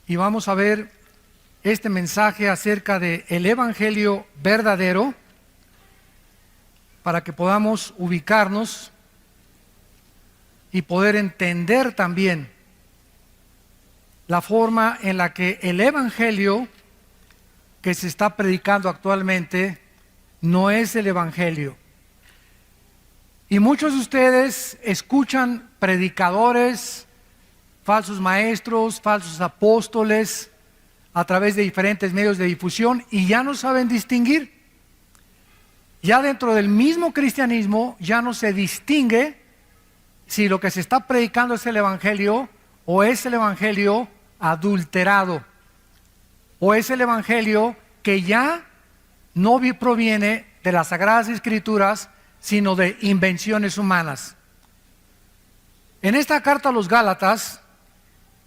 y vamos a ver este mensaje acerca del Evangelio verdadero para que podamos ubicarnos y poder entender también la forma en la que el Evangelio que se está predicando actualmente no es el Evangelio. Y muchos de ustedes escuchan predicadores, falsos maestros, falsos apóstoles a través de diferentes medios de difusión y ya no saben distinguir. Ya dentro del mismo cristianismo ya no se distingue si lo que se está predicando es el Evangelio o es el Evangelio adulterado o es el Evangelio que ya no proviene de las Sagradas Escrituras sino de invenciones humanas. En esta carta a los Gálatas,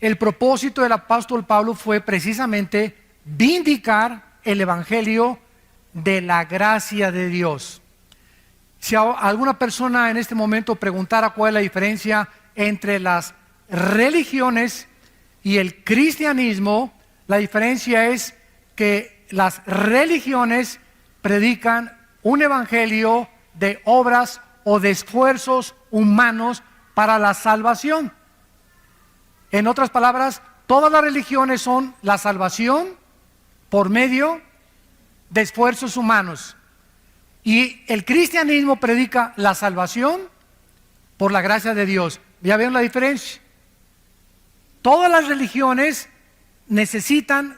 el propósito del apóstol Pablo fue precisamente vindicar el Evangelio de la gracia de Dios. Si alguna persona en este momento preguntara cuál es la diferencia entre las religiones y el cristianismo, la diferencia es que las religiones predican un evangelio de obras o de esfuerzos humanos para la salvación. En otras palabras, todas las religiones son la salvación por medio de esfuerzos humanos. Y el cristianismo predica la salvación por la gracia de Dios. ¿Ya ven la diferencia? Todas las religiones necesitan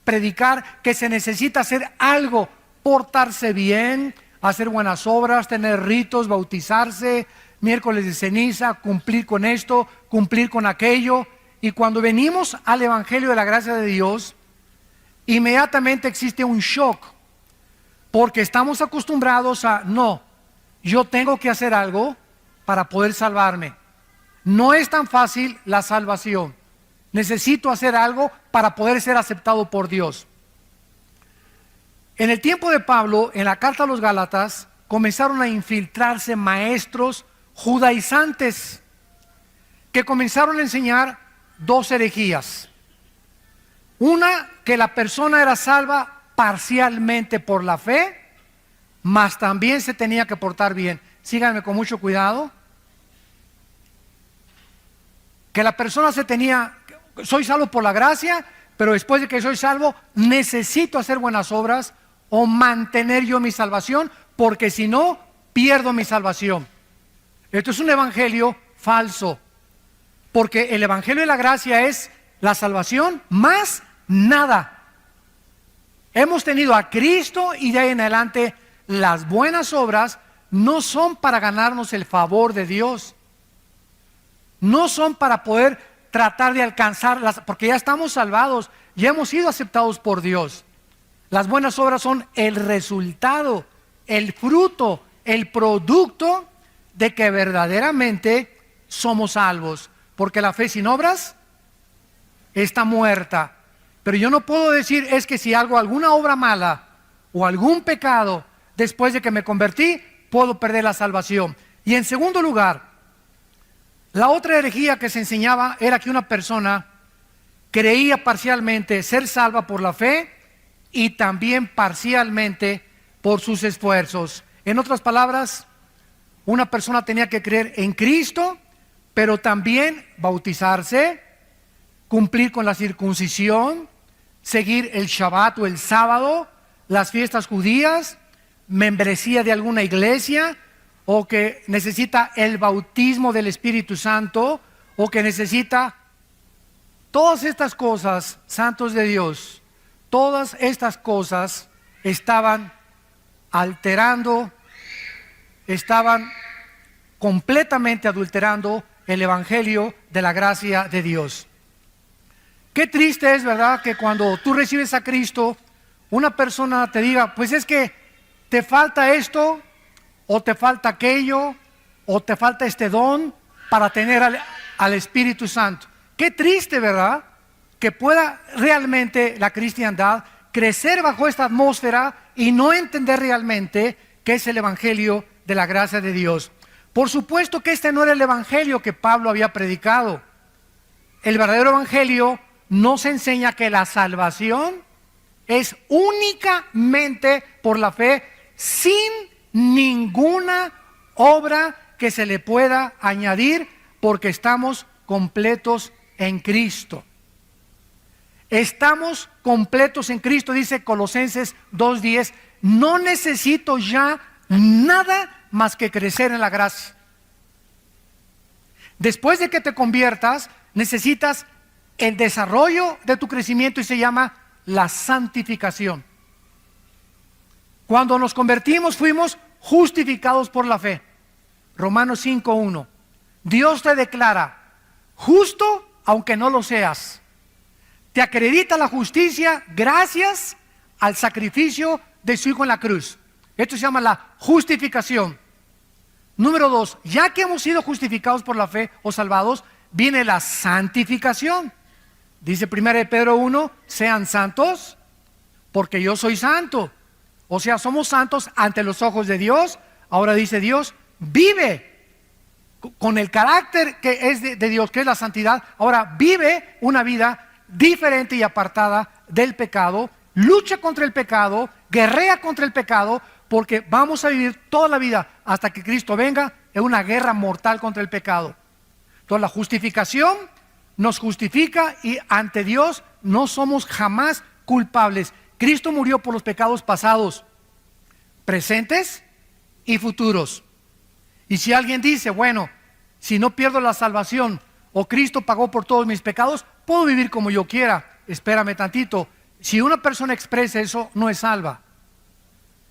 predicar que se necesita hacer algo, portarse bien, hacer buenas obras, tener ritos, bautizarse, miércoles de ceniza, cumplir con esto, cumplir con aquello. Y cuando venimos al Evangelio de la gracia de Dios, inmediatamente existe un shock, porque estamos acostumbrados a, no, yo tengo que hacer algo para poder salvarme. No es tan fácil la salvación. Necesito hacer algo para poder ser aceptado por Dios. En el tiempo de Pablo, en la carta a los Gálatas, comenzaron a infiltrarse maestros judaizantes que comenzaron a enseñar dos herejías. Una, que la persona era salva parcialmente por la fe, mas también se tenía que portar bien. Síganme con mucho cuidado. Que la persona soy salvo por la gracia, pero después de que soy salvo, necesito hacer buenas obras o mantener yo mi salvación, porque si no, pierdo mi salvación. Esto es un evangelio falso, porque el evangelio de la gracia es la salvación más nada. Hemos tenido a Cristo y de ahí en adelante las buenas obras no son para ganarnos el favor de Dios. No son para poder tratar de alcanzarlas, porque ya estamos salvados, ya hemos sido aceptados por Dios. Las buenas obras son el resultado, el fruto, el producto de que verdaderamente somos salvos. Porque la fe sin obras está muerta. Pero yo no puedo decir, es que si hago alguna obra mala o algún pecado después de que me convertí, puedo perder la salvación. Y en segundo lugar, la otra herejía que se enseñaba era que una persona creía parcialmente ser salva por la fe y también parcialmente por sus esfuerzos. En otras palabras, una persona tenía que creer en Cristo, pero también bautizarse, cumplir con la circuncisión, seguir el Shabbat o el sábado, las fiestas judías, membresía de alguna iglesia, o que necesita el bautismo del Espíritu Santo, o que necesita todas estas cosas, santos de Dios. Todas estas cosas estaban alterando, estaban completamente adulterando el Evangelio de la gracia de Dios. Qué triste es, ¿verdad?, que cuando tú recibes a Cristo, una persona te diga, pues es que te falta esto, o te falta aquello, o te falta este don para tener al Espíritu Santo. Qué triste, ¿verdad?, que pueda realmente la cristiandad crecer bajo esta atmósfera y no entender realmente qué es el Evangelio de la gracia de Dios. Por supuesto que este no era el Evangelio que Pablo había predicado. El verdadero Evangelio nos enseña que la salvación es únicamente por la fe, sin ninguna obra que se le pueda añadir, porque estamos completos en Cristo. Estamos completos en Cristo, dice Colosenses 2:10. No necesito ya nada más que crecer en la gracia. Después de que te conviertas, necesitas el desarrollo de tu crecimiento y se llama la santificación. Cuando nos convertimos fuimos justificados por la fe. Romanos 5:1. Dios te declara justo aunque no lo seas. Te acredita la justicia gracias al sacrificio de su Hijo en la cruz. Esto se llama la justificación. Número 2, ya que hemos sido justificados por la fe o salvados, viene la santificación. Dice 1 Pedro 1, sean santos porque yo soy santo. O sea, somos santos ante los ojos de Dios. Ahora dice Dios, vive con el carácter que es de Dios, que es la santidad. Ahora vive una vida diferente y apartada del pecado, lucha contra el pecado, guerrea contra el pecado, porque vamos a vivir toda la vida hasta que Cristo venga en una guerra mortal contra el pecado. Entonces la justificación nos justifica y ante Dios no somos jamás culpables. Cristo murió por los pecados pasados, presentes y futuros. Y si alguien dice, bueno, si no pierdo la salvación o Cristo pagó por todos mis pecados, puedo vivir como yo quiera. Espérame tantito. Si una persona expresa eso, no es salva.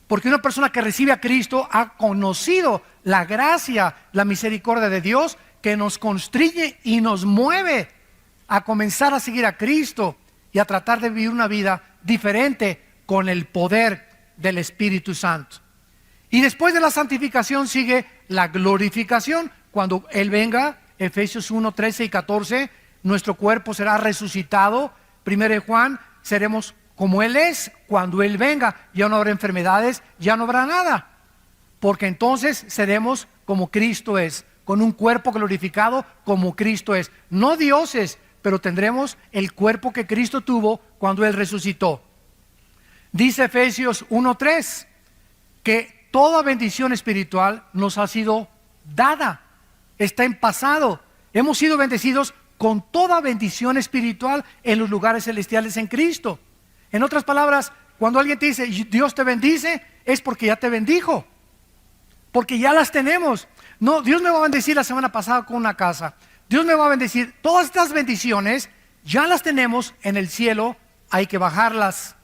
Porque una persona que recibe a Cristo ha conocido la gracia, la misericordia de Dios, que nos constriñe y nos mueve a comenzar a seguir a Cristo y a tratar de vivir una vida diferente con el poder del Espíritu Santo. Y después de la santificación sigue la glorificación. Cuando Él venga, Efesios 1, 13 y 14, nuestro cuerpo será resucitado. 1 Juan, seremos como Él es cuando Él venga. Ya no habrá enfermedades, ya no habrá nada. Porque entonces seremos como Cristo es, con un cuerpo glorificado como Cristo es. No dioses, pero tendremos el cuerpo que Cristo tuvo cuando Él resucitó. Dice Efesios 1:3 que toda bendición espiritual nos ha sido dada, está en pasado. Hemos sido bendecidos con toda bendición espiritual en los lugares celestiales en Cristo. En otras palabras, cuando alguien te dice Dios te bendice, es porque ya te bendijo, porque ya las tenemos. No, Dios me va a bendecir la semana pasada con una casa, Dios me va a bendecir. Todas estas bendiciones ya las tenemos en el cielo, hay que bajarlas.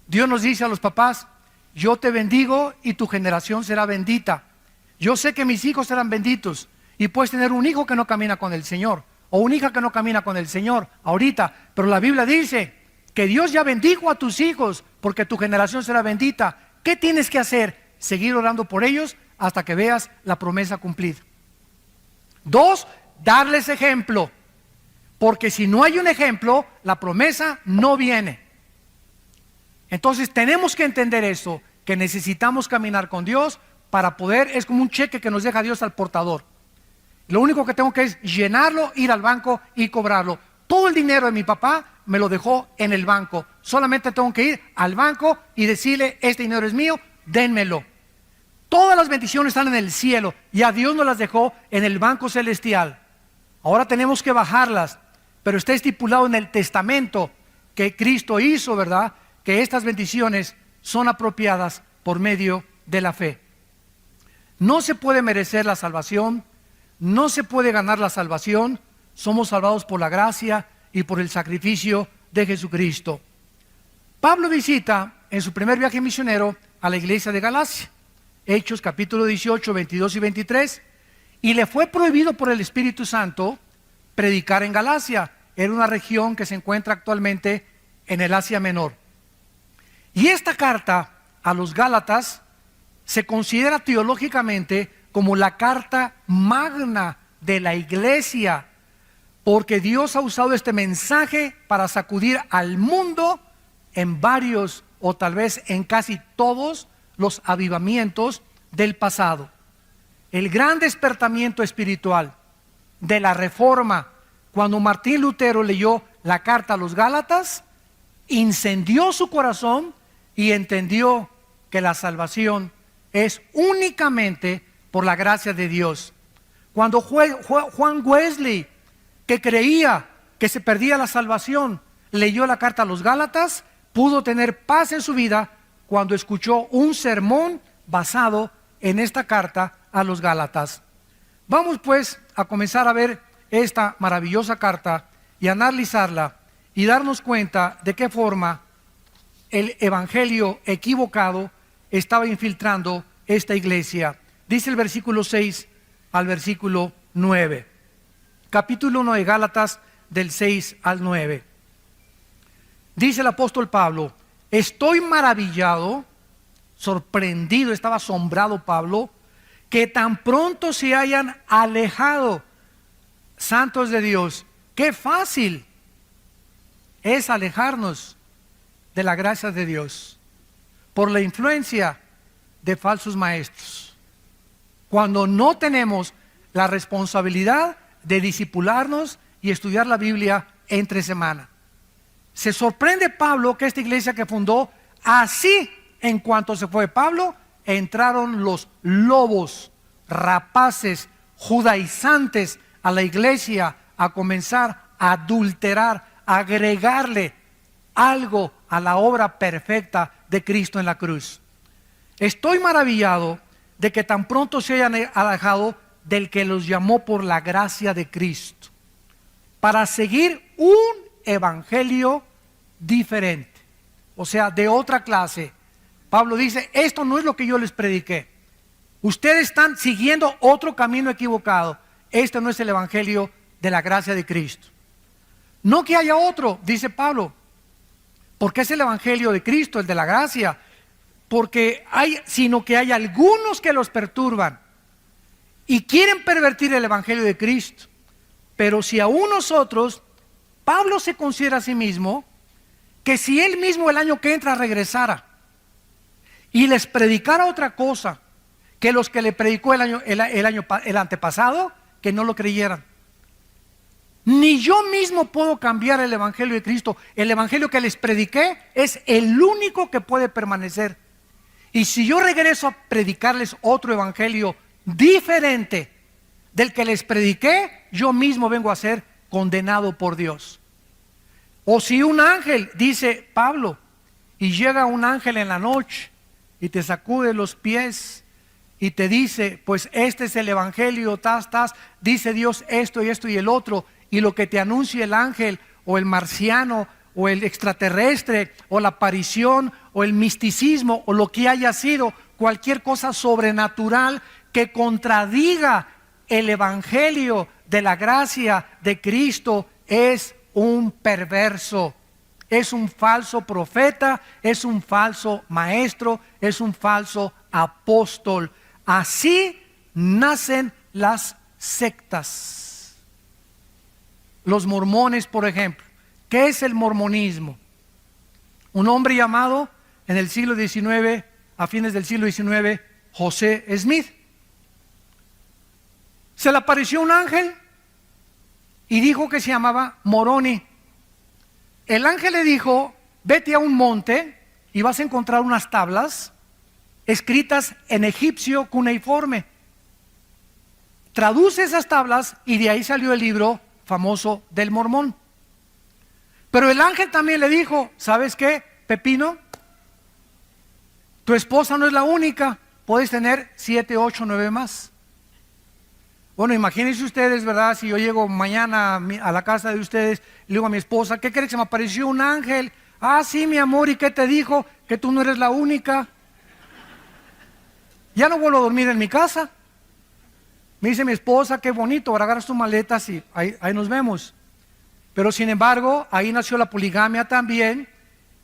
Dios nos dice a los papás, yo te bendigo y tu generación será bendita. Yo sé que mis hijos serán benditos. Y puedes tener un hijo que no camina con el Señor, o una hija que no camina con el Señor ahorita, pero la Biblia dice que Dios ya bendijo a tus hijos porque tu generación será bendita. ¿Qué tienes que hacer? Seguir orando por ellos hasta que veas la promesa cumplida. 2, darles ejemplo, porque si no hay un ejemplo, la promesa no viene. Entonces tenemos que entender eso, que necesitamos caminar con Dios para poder, es como un cheque que nos deja Dios al portador. Lo único que tengo que es llenarlo, ir al banco y cobrarlo. Todo el dinero de mi papá me lo dejó en el banco. Solamente tengo que ir al banco y decirle, este dinero es mío, dénmelo. Todas las bendiciones están en el cielo y a Dios nos las dejó en el banco celestial. Ahora tenemos que bajarlas, pero está estipulado en el testamento que Cristo hizo, ¿verdad?, que estas bendiciones son apropiadas por medio de la fe. No se puede merecer la salvación, no se puede ganar la salvación. Somos salvados por la gracia y por el sacrificio de Jesucristo. Pablo visita en su primer viaje misionero a la iglesia de Galacia, Hechos capítulo 18, 22 y 23, y le fue prohibido por el Espíritu Santo predicar en Galacia. Era una región que se encuentra actualmente en el Asia Menor. Y esta carta a los Gálatas se considera teológicamente como la carta magna de la iglesia, porque Dios ha usado este mensaje para sacudir al mundo en varios o tal vez en casi todos los avivamientos del pasado. El gran despertamiento espiritual de la Reforma, cuando Martín Lutero leyó la carta a los Gálatas, incendió su corazón y entendió que la salvación es únicamente por la gracia de Dios. Cuando Juan Wesley, que creía que se perdía la salvación, leyó la carta a los Gálatas, pudo tener paz en su vida cuando escuchó un sermón basado en esta carta a los Gálatas. Vamos pues a comenzar a ver esta maravillosa carta y analizarla y darnos cuenta de qué forma el evangelio equivocado estaba infiltrando esta iglesia. Dice el versículo 6 al versículo 9. Capítulo 1 de Gálatas, del 6 al 9. Dice el apóstol Pablo: estoy maravillado, sorprendido, estaba asombrado Pablo, que tan pronto se hayan alejado santos de Dios. Qué fácil es alejarnos de la gracia de Dios por la influencia de falsos maestros, cuando no tenemos la responsabilidad de discipularnos y estudiar la Biblia entre semana. Se sorprende Pablo que esta iglesia que fundó, así en cuanto se fue Pablo, entraron los lobos rapaces judaizantes a la iglesia a comenzar a adulterar, a agregarle algo a la obra perfecta de Cristo en la cruz. Estoy maravillado de que tan pronto se hayan alejado del que los llamó por la gracia de Cristo para seguir un evangelio diferente, o sea, de otra clase. Pablo dice: esto no es lo que yo les prediqué, ustedes están siguiendo otro camino equivocado. Este no es el evangelio de la gracia de Cristo. No que haya otro, dice Pablo, porque es el evangelio de Cristo, el de la gracia, sino que hay algunos que los perturban y quieren pervertir el evangelio de Cristo. Pero si aún nosotros, Pablo se considera a sí mismo que si él mismo el año que entra regresara y les predicara otra cosa que los que le predicó el antepasado, que no lo creyeran. Ni yo mismo puedo cambiar el evangelio de Cristo. El evangelio que les prediqué es el único que puede permanecer. Y si yo regreso a predicarles otro evangelio diferente del que les prediqué, yo mismo vengo a ser condenado por Dios. O si un ángel, dice Pablo, y llega un ángel en la noche y te sacude los pies y te dice: pues este es el evangelio, dice Dios esto y esto y el otro, y lo que te anuncia el ángel o el marciano o el extraterrestre o la aparición o el misticismo o lo que haya sido, cualquier cosa sobrenatural que contradiga el evangelio de la gracia de Cristo, es un perverso, es un falso profeta, es un falso maestro, es un falso apóstol. Así nacen las sectas. Los mormones, por ejemplo. ¿Qué es el mormonismo? Un hombre llamado en el siglo XIX, a fines del siglo XIX, José Smith. Se le apareció un ángel y dijo que se llamaba Moroni. El ángel le dijo: vete a un monte y vas a encontrar unas tablas escritas en egipcio cuneiforme. Traduce esas tablas y de ahí salió el libro famoso del Mormón. Pero el ángel también le dijo: ¿sabes qué, Pepino? Tu esposa no es la única, puedes tener 7, 8, 9 más. Bueno, imagínense ustedes, ¿verdad? Si yo llego mañana a la casa de ustedes y le digo a mi esposa: ¿qué crees? Se me apareció un ángel. Ah, sí, mi amor, ¿y qué te dijo? Que tú no eres la única. Ya no vuelvo a dormir en mi casa. Me dice mi esposa: qué bonito, ahora agarras tus maletas y ahí nos vemos. Pero sin embargo, ahí nació la poligamia también,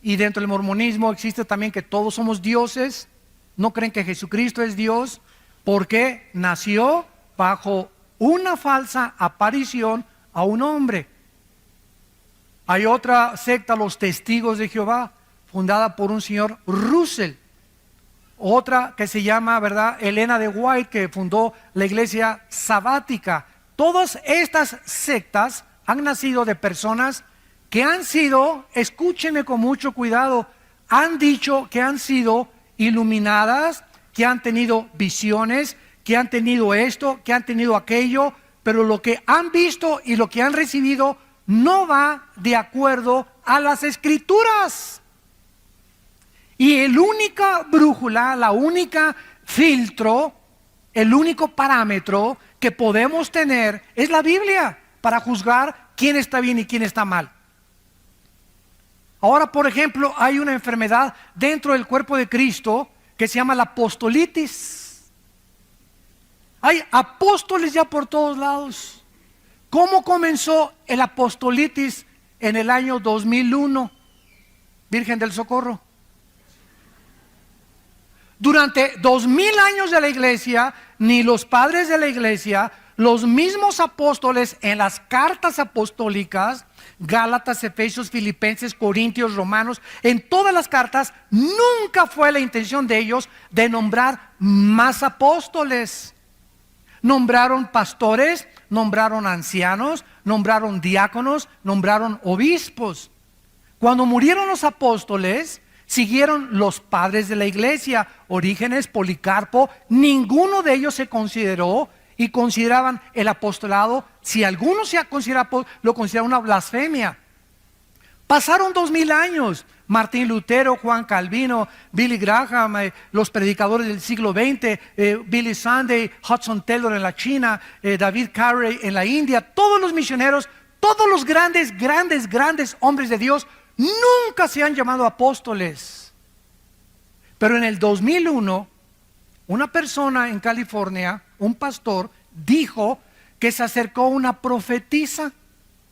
y dentro del mormonismo existe también que todos somos dioses. No creen que Jesucristo es Dios, porque nació bajo una falsa aparición a un hombre. Hay otra secta, los Testigos de Jehová, fundada por un señor Russell. Otra que se llama, ¿verdad?, Elena de White, que fundó la iglesia sabática. Todas estas sectas han nacido de personas que han sido, escúchenme con mucho cuidado, han dicho que han sido iluminadas, que han tenido visiones, que han tenido esto, que han tenido aquello, pero lo que han visto y lo que han recibido no va de acuerdo a las Escrituras. Y el única brújula, la única filtro, el único parámetro que podemos tener es la Biblia para juzgar quién está bien y quién está mal. Ahora, por ejemplo, hay una enfermedad dentro del cuerpo de Cristo que se llama la apostolitis. Hay apóstoles ya por todos lados. ¿Cómo comenzó el apostolitis en el año 2001? Virgen del Socorro. Durante 2000 años de la iglesia, ni los padres de la iglesia, los mismos apóstoles en las cartas apostólicas, Gálatas, Efesios, Filipenses, Corintios, Romanos, en todas las cartas, nunca fue la intención de ellos de nombrar más apóstoles. Nombraron pastores, nombraron ancianos, nombraron diáconos, nombraron obispos. Cuando murieron los apóstoles, siguieron los padres de la iglesia, Orígenes, Policarpo. Ninguno de ellos se consideró y consideraban el apostolado. Si alguno se considera, lo considera una blasfemia. Pasaron 2000 años. Martín Lutero, Juan Calvino, Billy Graham, los predicadores del siglo XX, Billy Sunday, Hudson Taylor en la China, David Carey en la India, todos los misioneros, todos los grandes hombres de Dios nunca se han llamado apóstoles. Pero en el 2001, una persona en California, un pastor, dijo que se acercó una profetisa,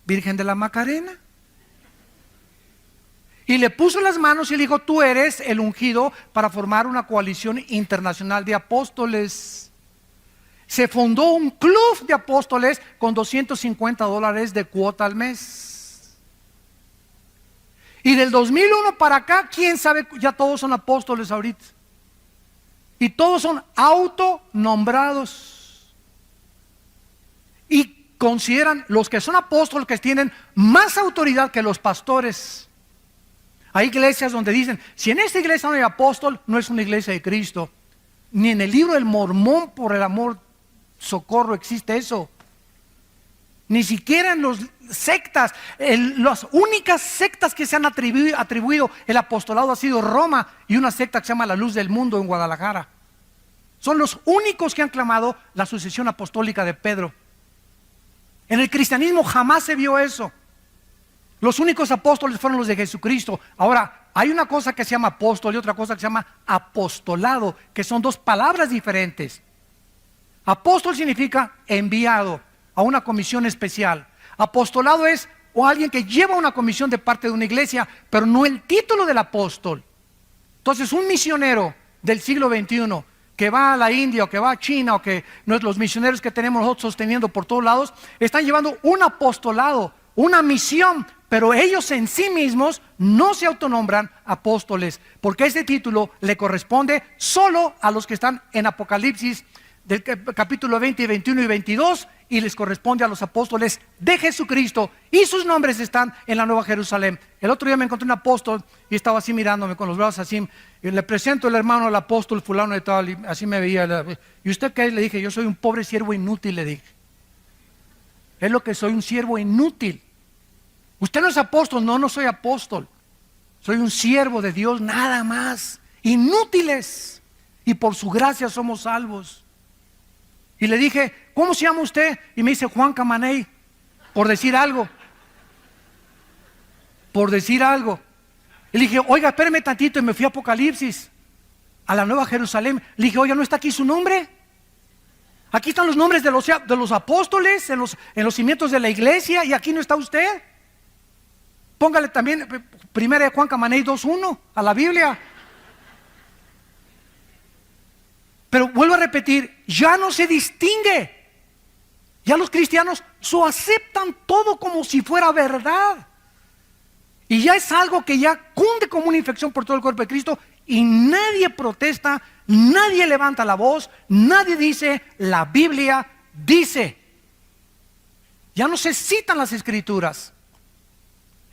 Virgen de la Macarena, y le puso las manos y le dijo: tú eres el ungido para formar una coalición internacional de apóstoles. Se fundó un club de apóstoles con $250 de cuota al mes. Y del 2001 para acá, quién sabe, ya todos son apóstoles ahorita. Y todos son autonombrados. Y consideran los que son apóstoles que tienen más autoridad que los pastores. Hay iglesias donde dicen: si en esta iglesia no hay apóstol, no es una iglesia de Cristo. Ni en el libro del Mormón, por el amor, socorro, existe eso. Ni siquiera en las sectas, las únicas sectas que se han atribuido el apostolado ha sido Roma y una secta que se llama La Luz del Mundo en Guadalajara. Son los únicos que han clamado la sucesión apostólica de Pedro. En el cristianismo jamás se vio eso. Los únicos apóstoles fueron los de Jesucristo. Ahora, hay una cosa que se llama apóstol y otra cosa que se llama apostolado, que son dos palabras diferentes. Apóstol significa enviado a una comisión especial. Apostolado es o alguien que lleva una comisión de parte de una iglesia, pero no el título del apóstol. Entonces, un misionero del siglo XXI que va a la India o que va a China o que los misioneros que tenemos nosotros sosteniendo por todos lados, están llevando un apostolado, una misión, pero ellos en sí mismos no se autonombran apóstoles, porque ese título le corresponde solo a los que están en Apocalipsis del capítulo 20, 21 y 22, y les corresponde a los apóstoles de Jesucristo, y sus nombres están en la Nueva Jerusalén. El otro día me encontré un apóstol y estaba así mirándome con los brazos así, y le presento el hermano al apóstol fulano y tal, y así me veía. ¿Y usted qué es? Le dije: yo soy un pobre siervo inútil, le dije. Es lo que soy, un siervo inútil. Usted no es apóstol. No, no soy apóstol. Soy un siervo de Dios, nada más. Inútiles. Y por su gracia somos salvos. Y le dije: ¿cómo se llama usted? Y me dice: Juan Camaney. Por decir algo. Por decir algo. Y le dije: oiga, espéreme tantito. Y me fui a Apocalipsis, a la Nueva Jerusalén. Le dije: oiga, ¿no está aquí su nombre? Aquí están los nombres de los apóstoles en los cimientos de la iglesia, y aquí no está usted. Póngale también 1 Juan Camaney 2:1 a la Biblia. Pero vuelvo a repetir, ya no se distingue. Ya los cristianos aceptan todo como si fuera verdad. Y ya es algo que ya cunde como una infección por todo el cuerpo de Cristo, y nadie protesta, nadie levanta la voz, nadie dice: la Biblia dice. Ya no se citan las escrituras.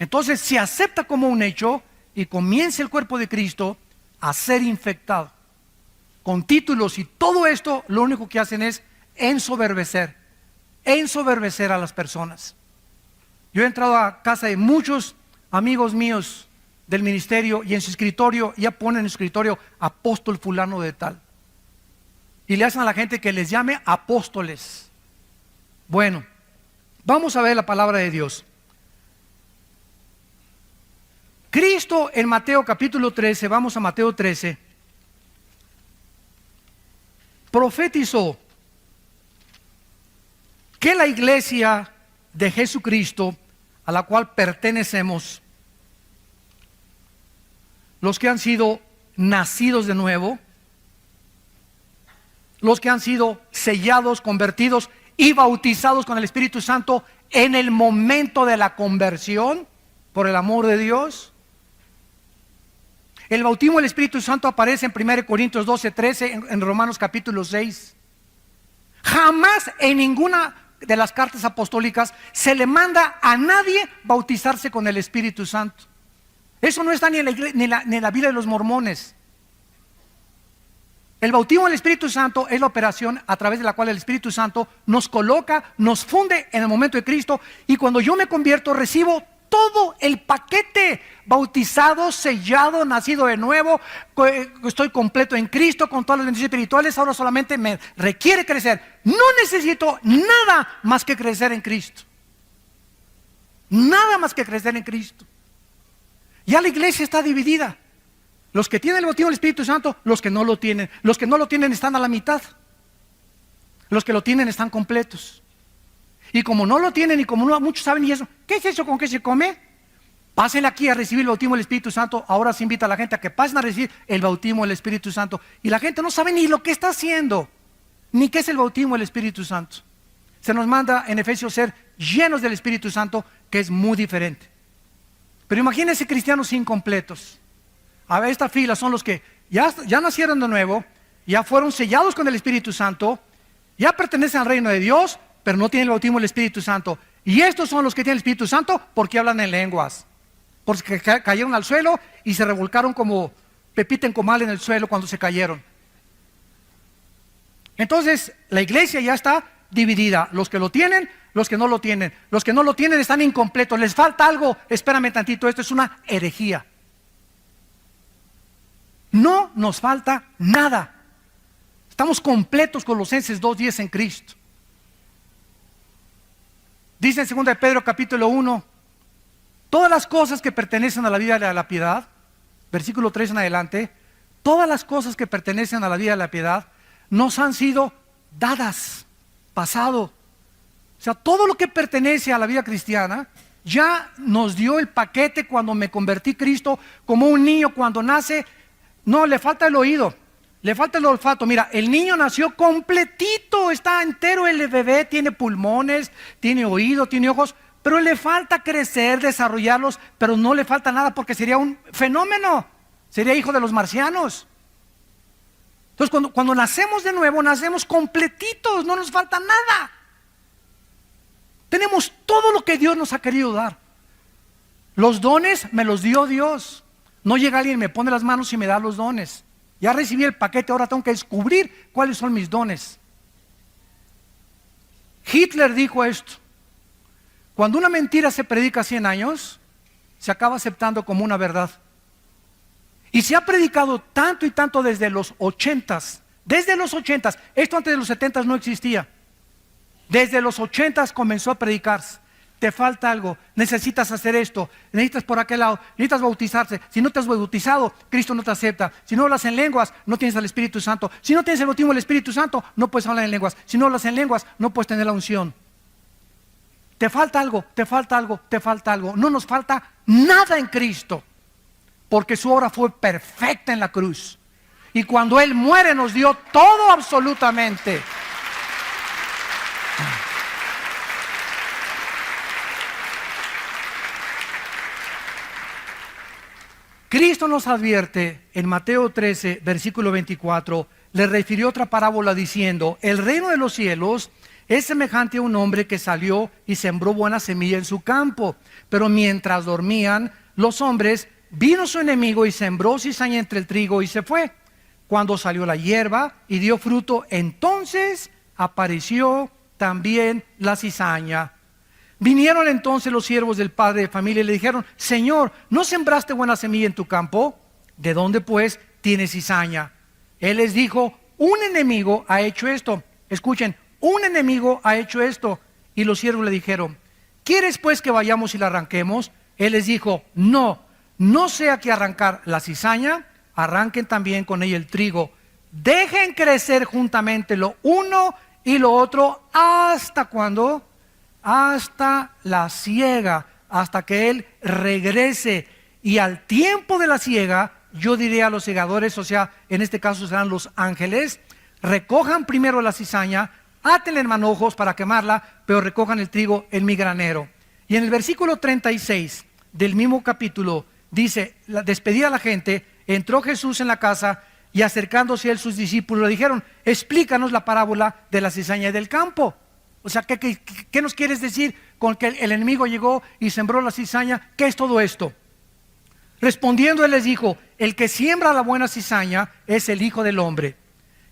Entonces se acepta como un hecho y comienza el cuerpo de Cristo a ser infectado con títulos, y todo esto lo único que hacen es ensoberbecer a las personas. Yo he entrado a casa de muchos amigos míos del ministerio y en su escritorio ya ponen en su escritorio apóstol fulano de tal, y le hacen a la gente que les llame apóstoles. Bueno, vamos a ver la palabra de Dios. Cristo en Mateo capítulo 13, vamos a Mateo 13, profetizó que la iglesia de Jesucristo, a la cual pertenecemos, los que han sido nacidos de nuevo, los que han sido sellados, convertidos y bautizados con el Espíritu Santo en el momento de la conversión, por el amor de Dios. El bautismo del Espíritu Santo aparece en 1 Corintios 12, 13, en Romanos capítulo 6. Jamás en ninguna de las cartas apostólicas se le manda a nadie bautizarse con el Espíritu Santo. Eso no está ni en la Biblia de los mormones. El bautismo del Espíritu Santo es la operación a través de la cual el Espíritu Santo nos coloca, nos funde en el momento de Cristo, y cuando yo me convierto recibo todo el paquete: bautizado, sellado, nacido de nuevo, estoy completo en Cristo con todas las bendiciones espirituales. Ahora solamente me requiere crecer. No necesito nada más que crecer en Cristo. Nada más que crecer en Cristo. Ya la iglesia está dividida: los que tienen el bautismo del Espíritu Santo, los que no lo tienen. Los que no lo tienen están a la mitad. Los que lo tienen están completos. Y como no lo tienen, y como no muchos saben, y eso, ¿qué es eso con qué se come? Pasen aquí a recibir el bautismo del Espíritu Santo. Ahora se invita a la gente a que pasen a recibir el bautismo del Espíritu Santo. Y la gente no sabe ni lo que está haciendo, ni qué es el bautismo del Espíritu Santo. Se nos manda en Efesios ser llenos del Espíritu Santo, que es muy diferente. Pero imagínense cristianos incompletos. A ver, esta fila son los que ya nacieron de nuevo, ya fueron sellados con el Espíritu Santo, ya pertenecen al reino de Dios, pero no tienen el bautismo del Espíritu Santo. Y estos son los que tienen el Espíritu Santo porque hablan en lenguas, porque cayeron al suelo y se revolcaron como pepita en comal en el suelo cuando se cayeron. Entonces la iglesia ya está dividida: los que lo tienen, los que no lo tienen. Los que no lo tienen están incompletos, les falta algo. Espérame tantito, esto es una herejía. No nos falta nada. Estamos completos. Colosenses 2:10 en Cristo. Dice en 2 Pedro capítulo 1: todas las cosas que pertenecen a la vida de la piedad, versículo 3 en adelante, todas las cosas que pertenecen a la vida de la piedad nos han sido dadas, pasado. O sea, todo lo que pertenece a la vida cristiana ya nos dio el paquete cuando me convertí a Cristo, como un niño cuando nace. No, le falta el oído, le falta el olfato. Mira, el niño nació completito, está entero el bebé, tiene pulmones, tiene oído, tiene ojos, pero le falta crecer, desarrollarlos, pero no le falta nada porque sería un fenómeno, sería hijo de los marcianos. Entonces cuando nacemos de nuevo, nacemos completitos, no nos falta nada. Tenemos todo lo que Dios nos ha querido dar. Los dones me los dio Dios. No llega alguien, me pone las manos y me da los dones. Ya recibí el paquete, ahora tengo que descubrir cuáles son mis dones. Hitler dijo esto: cuando una mentira se predica 100 años, se acaba aceptando como una verdad. Y se ha predicado tanto y tanto desde los 80s. Desde los 80s, esto antes de los 70s no existía. Desde los 80s comenzó a predicarse. Te falta algo, necesitas hacer esto, necesitas por aquel lado, necesitas bautizarse. Si no te has bautizado, Cristo no te acepta. Si no hablas en lenguas, no tienes al Espíritu Santo. Si no tienes el bautismo del Espíritu Santo, no puedes hablar en lenguas. Si no hablas en lenguas, no puedes tener la unción. Te falta algo, te falta algo, te falta algo. No nos falta nada en Cristo, porque su obra fue perfecta en la cruz. Y cuando Él muere nos dio todo absolutamente. Cristo nos advierte en Mateo 13, versículo 24, le refirió otra parábola diciendo: el reino de los cielos es semejante a un hombre que salió y sembró buena semilla en su campo. Pero mientras dormían los hombres, vino su enemigo y sembró cizaña entre el trigo y se fue. Cuando salió la hierba y dio fruto, entonces apareció también la cizaña. Vinieron entonces los siervos del padre de familia y le dijeron: Señor, ¿no sembraste buena semilla en tu campo? ¿De dónde pues tienes cizaña? Él les dijo: un enemigo ha hecho esto. Escuchen, un enemigo ha hecho esto. Y los siervos le dijeron: ¿quieres pues que vayamos y la arranquemos? Él les dijo: no sea que arrancar la cizaña, arranquen también con ella el trigo. Dejen crecer juntamente lo uno y lo otro hasta cuando, hasta la siega, hasta que él regrese. Y al tiempo de la siega, yo diré a los segadores, o sea, en este caso serán los ángeles: recojan primero la cizaña, átenla en manojos para quemarla, pero recojan el trigo en mi granero. Y en el versículo 36 del mismo capítulo dice: despedida la gente, entró Jesús en la casa, y acercándose a él sus discípulos le dijeron: explícanos la parábola de la cizaña y del campo. O sea, ¿qué nos quieres decir con que el enemigo llegó y sembró la cizaña? ¿Qué es todo esto? Respondiendo él les dijo: el que siembra la buena cizaña es el Hijo del Hombre.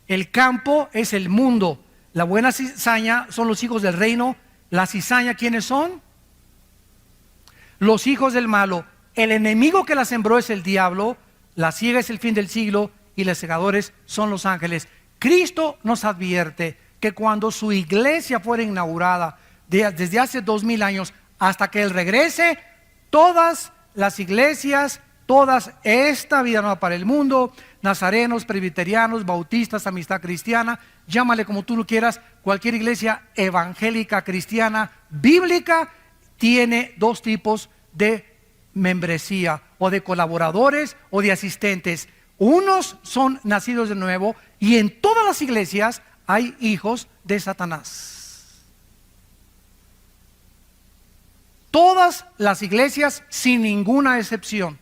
El campo es el mundo. La buena cizaña son los hijos del reino. La cizaña, ¿quiénes son? Los hijos del malo. El enemigo que la sembró es el diablo. La siega es el fin del siglo y los segadores son los ángeles. Cristo nos advierte que cuando su iglesia fuera inaugurada, desde hace 2000 años hasta que Él regrese, todas las iglesias, todas, esta vida nueva para el mundo, nazarenos, presbiterianos, bautistas, amistad cristiana, llámale como tú lo quieras, cualquier iglesia evangélica, cristiana, bíblica, tiene dos tipos de membresía, o de colaboradores o de asistentes. Unos son nacidos de nuevo, y en todas las iglesias hay hijos de Satanás. Todas las iglesias, sin ninguna excepción,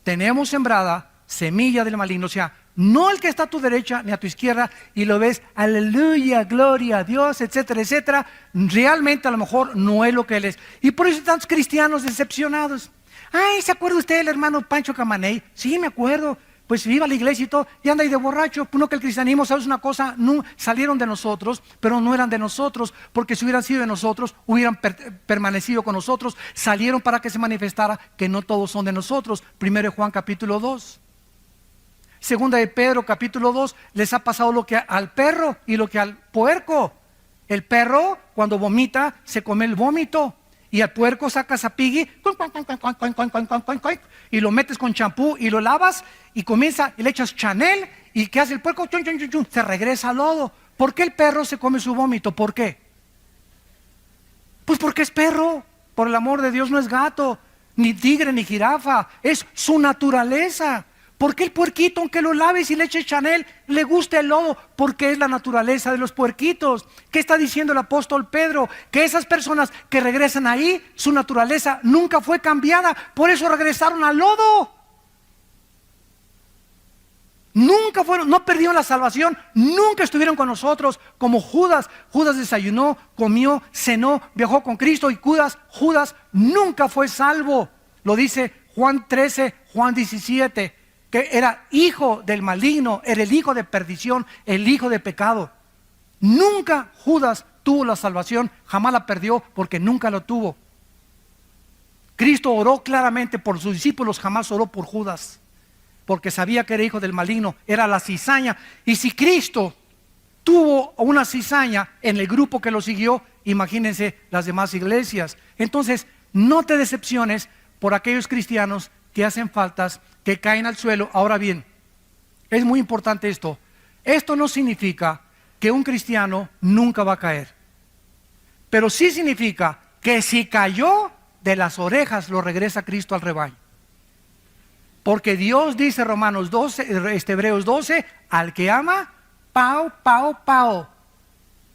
tenemos sembrada semilla del maligno. O sea, no el que está a tu derecha ni a tu izquierda y lo ves, aleluya, gloria a Dios, etcétera, etcétera. Realmente a lo mejor no es lo que él es. Y por eso hay tantos cristianos decepcionados. Ay, ¿se acuerda usted del hermano Pancho Camaney? Sí, me acuerdo. Pues iba a la iglesia y todo, y anda ahí de borracho. No, que el cristianismo, ¿sabes una cosa? No, salieron de nosotros, pero no eran de nosotros, porque si hubieran sido de nosotros, hubieran permanecido con nosotros. Salieron para que se manifestara que no todos son de nosotros. Primero de Juan capítulo 2. Segunda de Pedro capítulo 2, les ha pasado lo que al perro y lo que al puerco. El perro, cuando vomita, se come el vómito. Y al puerco sacas a Piggy y lo metes con champú y lo lavas y comienza y le echas Chanel. ¿Y qué hace el puerco? Chun, chun, chun, chun, se regresa al lodo. ¿Por qué el perro se come su vómito? ¿Por qué? Pues porque es perro. Por el amor de Dios, no es gato, ni tigre, ni jirafa. Es su naturaleza. ¿Por qué el puerquito, aunque lo laves y le eches Chanel, le gusta el lodo? Porque es la naturaleza de los puerquitos. ¿Qué está diciendo el apóstol Pedro? Que esas personas que regresan ahí, su naturaleza nunca fue cambiada. Por eso regresaron al lodo. Nunca fueron, no perdieron la salvación, nunca estuvieron con nosotros como Judas. Judas desayunó, comió, cenó, viajó con Cristo, y Judas nunca fue salvo. Lo dice Juan 13, Juan 17. Que era hijo del maligno, era el hijo de perdición, el hijo de pecado. Nunca Judas tuvo la salvación, jamás la perdió porque nunca lo tuvo. Cristo oró claramente por sus discípulos, jamás oró por Judas, porque sabía que era hijo del maligno, era la cizaña. Y si Cristo tuvo una cizaña en el grupo que lo siguió, imagínense las demás iglesias. Entonces, no te decepciones por aquellos cristianos que hacen faltas, que caen al suelo. Ahora bien, es muy importante esto. Esto no significa que un cristiano nunca va a caer, pero sí significa que si cayó, de las orejas lo regresa Cristo al rebaño. Porque Dios dice, Romanos 12, Hebreos 12, al que ama, pao, pao, pao.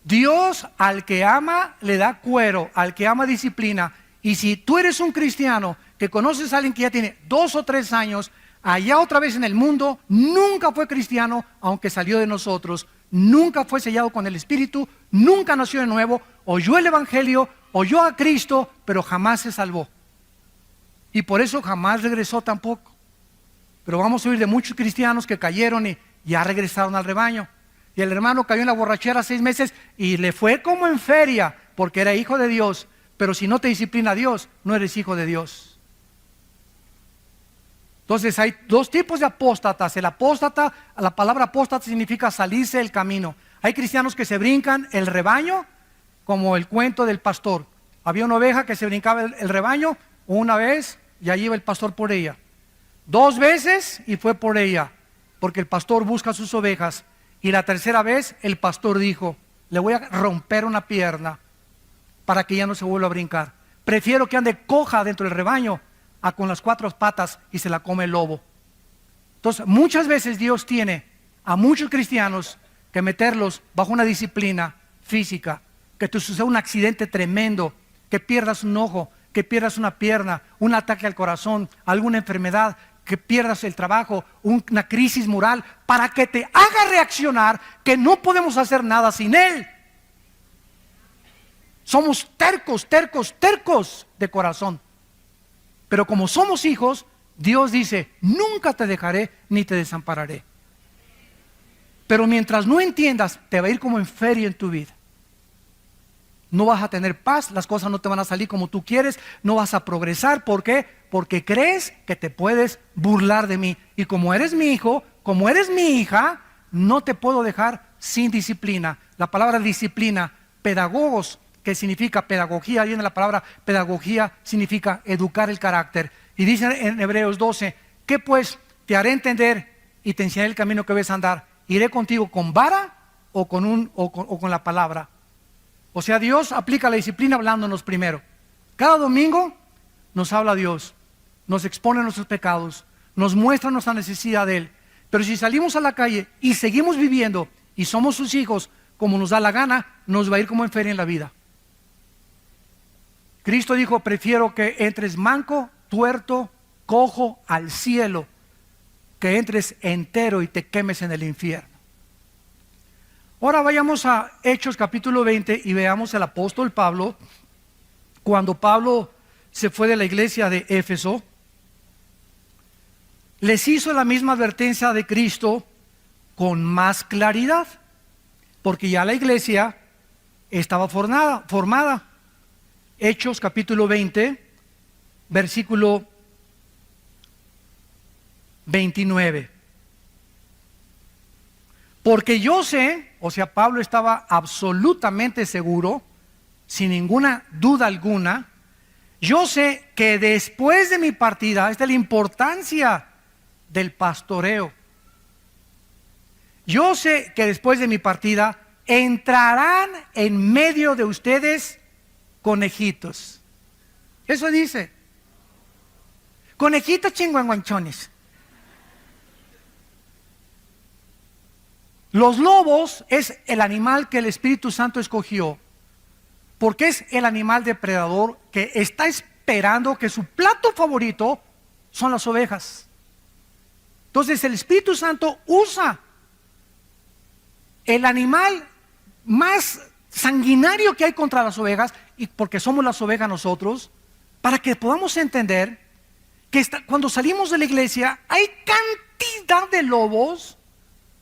Dios al que ama le da cuero, al que ama disciplina. Y si tú eres un cristiano que conoces a alguien que ya tiene 2 o 3 años, allá otra vez en el mundo, nunca fue cristiano, aunque salió de nosotros, nunca fue sellado con el Espíritu, nunca nació de nuevo, oyó el Evangelio, oyó a Cristo, pero jamás se salvó. Y por eso jamás regresó tampoco. Pero vamos a oír de muchos cristianos que cayeron y ya regresaron al rebaño. Y el hermano cayó en la borrachera 6 meses y le fue como en feria, porque era hijo de Dios. Pero si no te disciplina Dios, no eres hijo de Dios. Entonces hay 2 tipos de apóstatas. El apóstata, la palabra apóstata significa salirse del camino. Hay cristianos que se brincan el rebaño, como el cuento del pastor. Había una oveja que se brincaba el rebaño una vez y allí iba el pastor por ella. 2 veces y fue por ella, porque el pastor busca sus ovejas. Y la tercera vez el pastor dijo, le voy a romper una pierna para que ya no se vuelva a brincar. Prefiero que ande coja dentro del rebaño a con las 4 patas y se la come el lobo. Entonces muchas veces Dios tiene a muchos cristianos que meterlos bajo una disciplina física, que te suceda un accidente tremendo, que pierdas un ojo, que pierdas una pierna, un ataque al corazón, alguna enfermedad, que pierdas el trabajo, una crisis moral, para que te haga reaccionar que no podemos hacer nada sin Él. Somos tercos, tercos, tercos de corazón. Pero como somos hijos, Dios dice, nunca te dejaré ni te desampararé. Pero mientras no entiendas, te va a ir como en feria en tu vida. No vas a tener paz, las cosas no te van a salir como tú quieres, no vas a progresar. ¿Por qué? Porque crees que te puedes burlar de mí. Y como eres mi hijo, como eres mi hija, no te puedo dejar sin disciplina. La palabra disciplina, pedagogos, que significa pedagogía, viene la palabra pedagogía, significa educar el carácter. Y dice en Hebreos 12, ¿qué pues te haré entender y te enseñaré el camino que debes andar? ¿Iré contigo con vara o con la palabra? O sea, Dios aplica la disciplina hablándonos primero. Cada domingo nos habla Dios, nos expone nuestros pecados, nos muestra nuestra necesidad de Él. Pero si salimos a la calle y seguimos viviendo y somos sus hijos como nos da la gana, nos va a ir como en feria en la vida. Cristo dijo, prefiero que entres manco, tuerto, cojo al cielo, que entres entero y te quemes en el infierno. Ahora vayamos a Hechos capítulo 20 y veamos al apóstol Pablo. Cuando Pablo se fue de la iglesia de Éfeso, les hizo la misma advertencia de Cristo con más claridad, porque ya la iglesia estaba formada. Hechos capítulo 20, versículo 29. Porque yo sé, o sea, Pablo estaba absolutamente seguro, sin ninguna duda alguna, yo sé que después de mi partida, esta es la importancia del pastoreo. Yo sé que después de mi partida entrarán en medio de ustedes conejitos. Eso dice. Conejitos chingüengüenchones. Los lobos es el animal que el Espíritu Santo escogió, porque es el animal depredador que está esperando, que su plato favorito son las ovejas. Entonces el Espíritu Santo usa el animal más sanguinario que hay contra las ovejas, y porque somos las ovejas nosotros, para que podamos entender que cuando salimos de la iglesia hay cantidad de lobos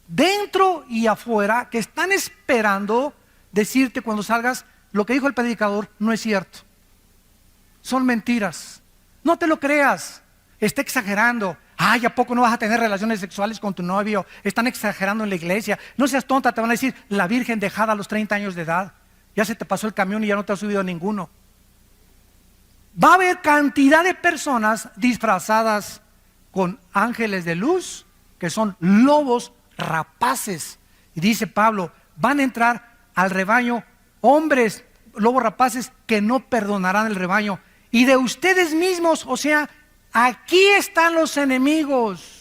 dentro y afuera que están esperando decirte cuando salgas, lo que dijo el predicador no es cierto, son mentiras, no te lo creas, está exagerando. Ay, ¿a poco no vas a tener relaciones sexuales con tu novio? Están exagerando en la iglesia. No seas tonta, te van a decir, la virgen dejada a los 30 años de edad. Ya se te pasó el camión y ya no te has subido a ninguno. Va a haber cantidad de personas disfrazadas con ángeles de luz, que son lobos rapaces. Y dice Pablo, van a entrar al rebaño hombres, lobos rapaces, que no perdonarán el rebaño. Y de ustedes mismos, o sea, aquí están los enemigos.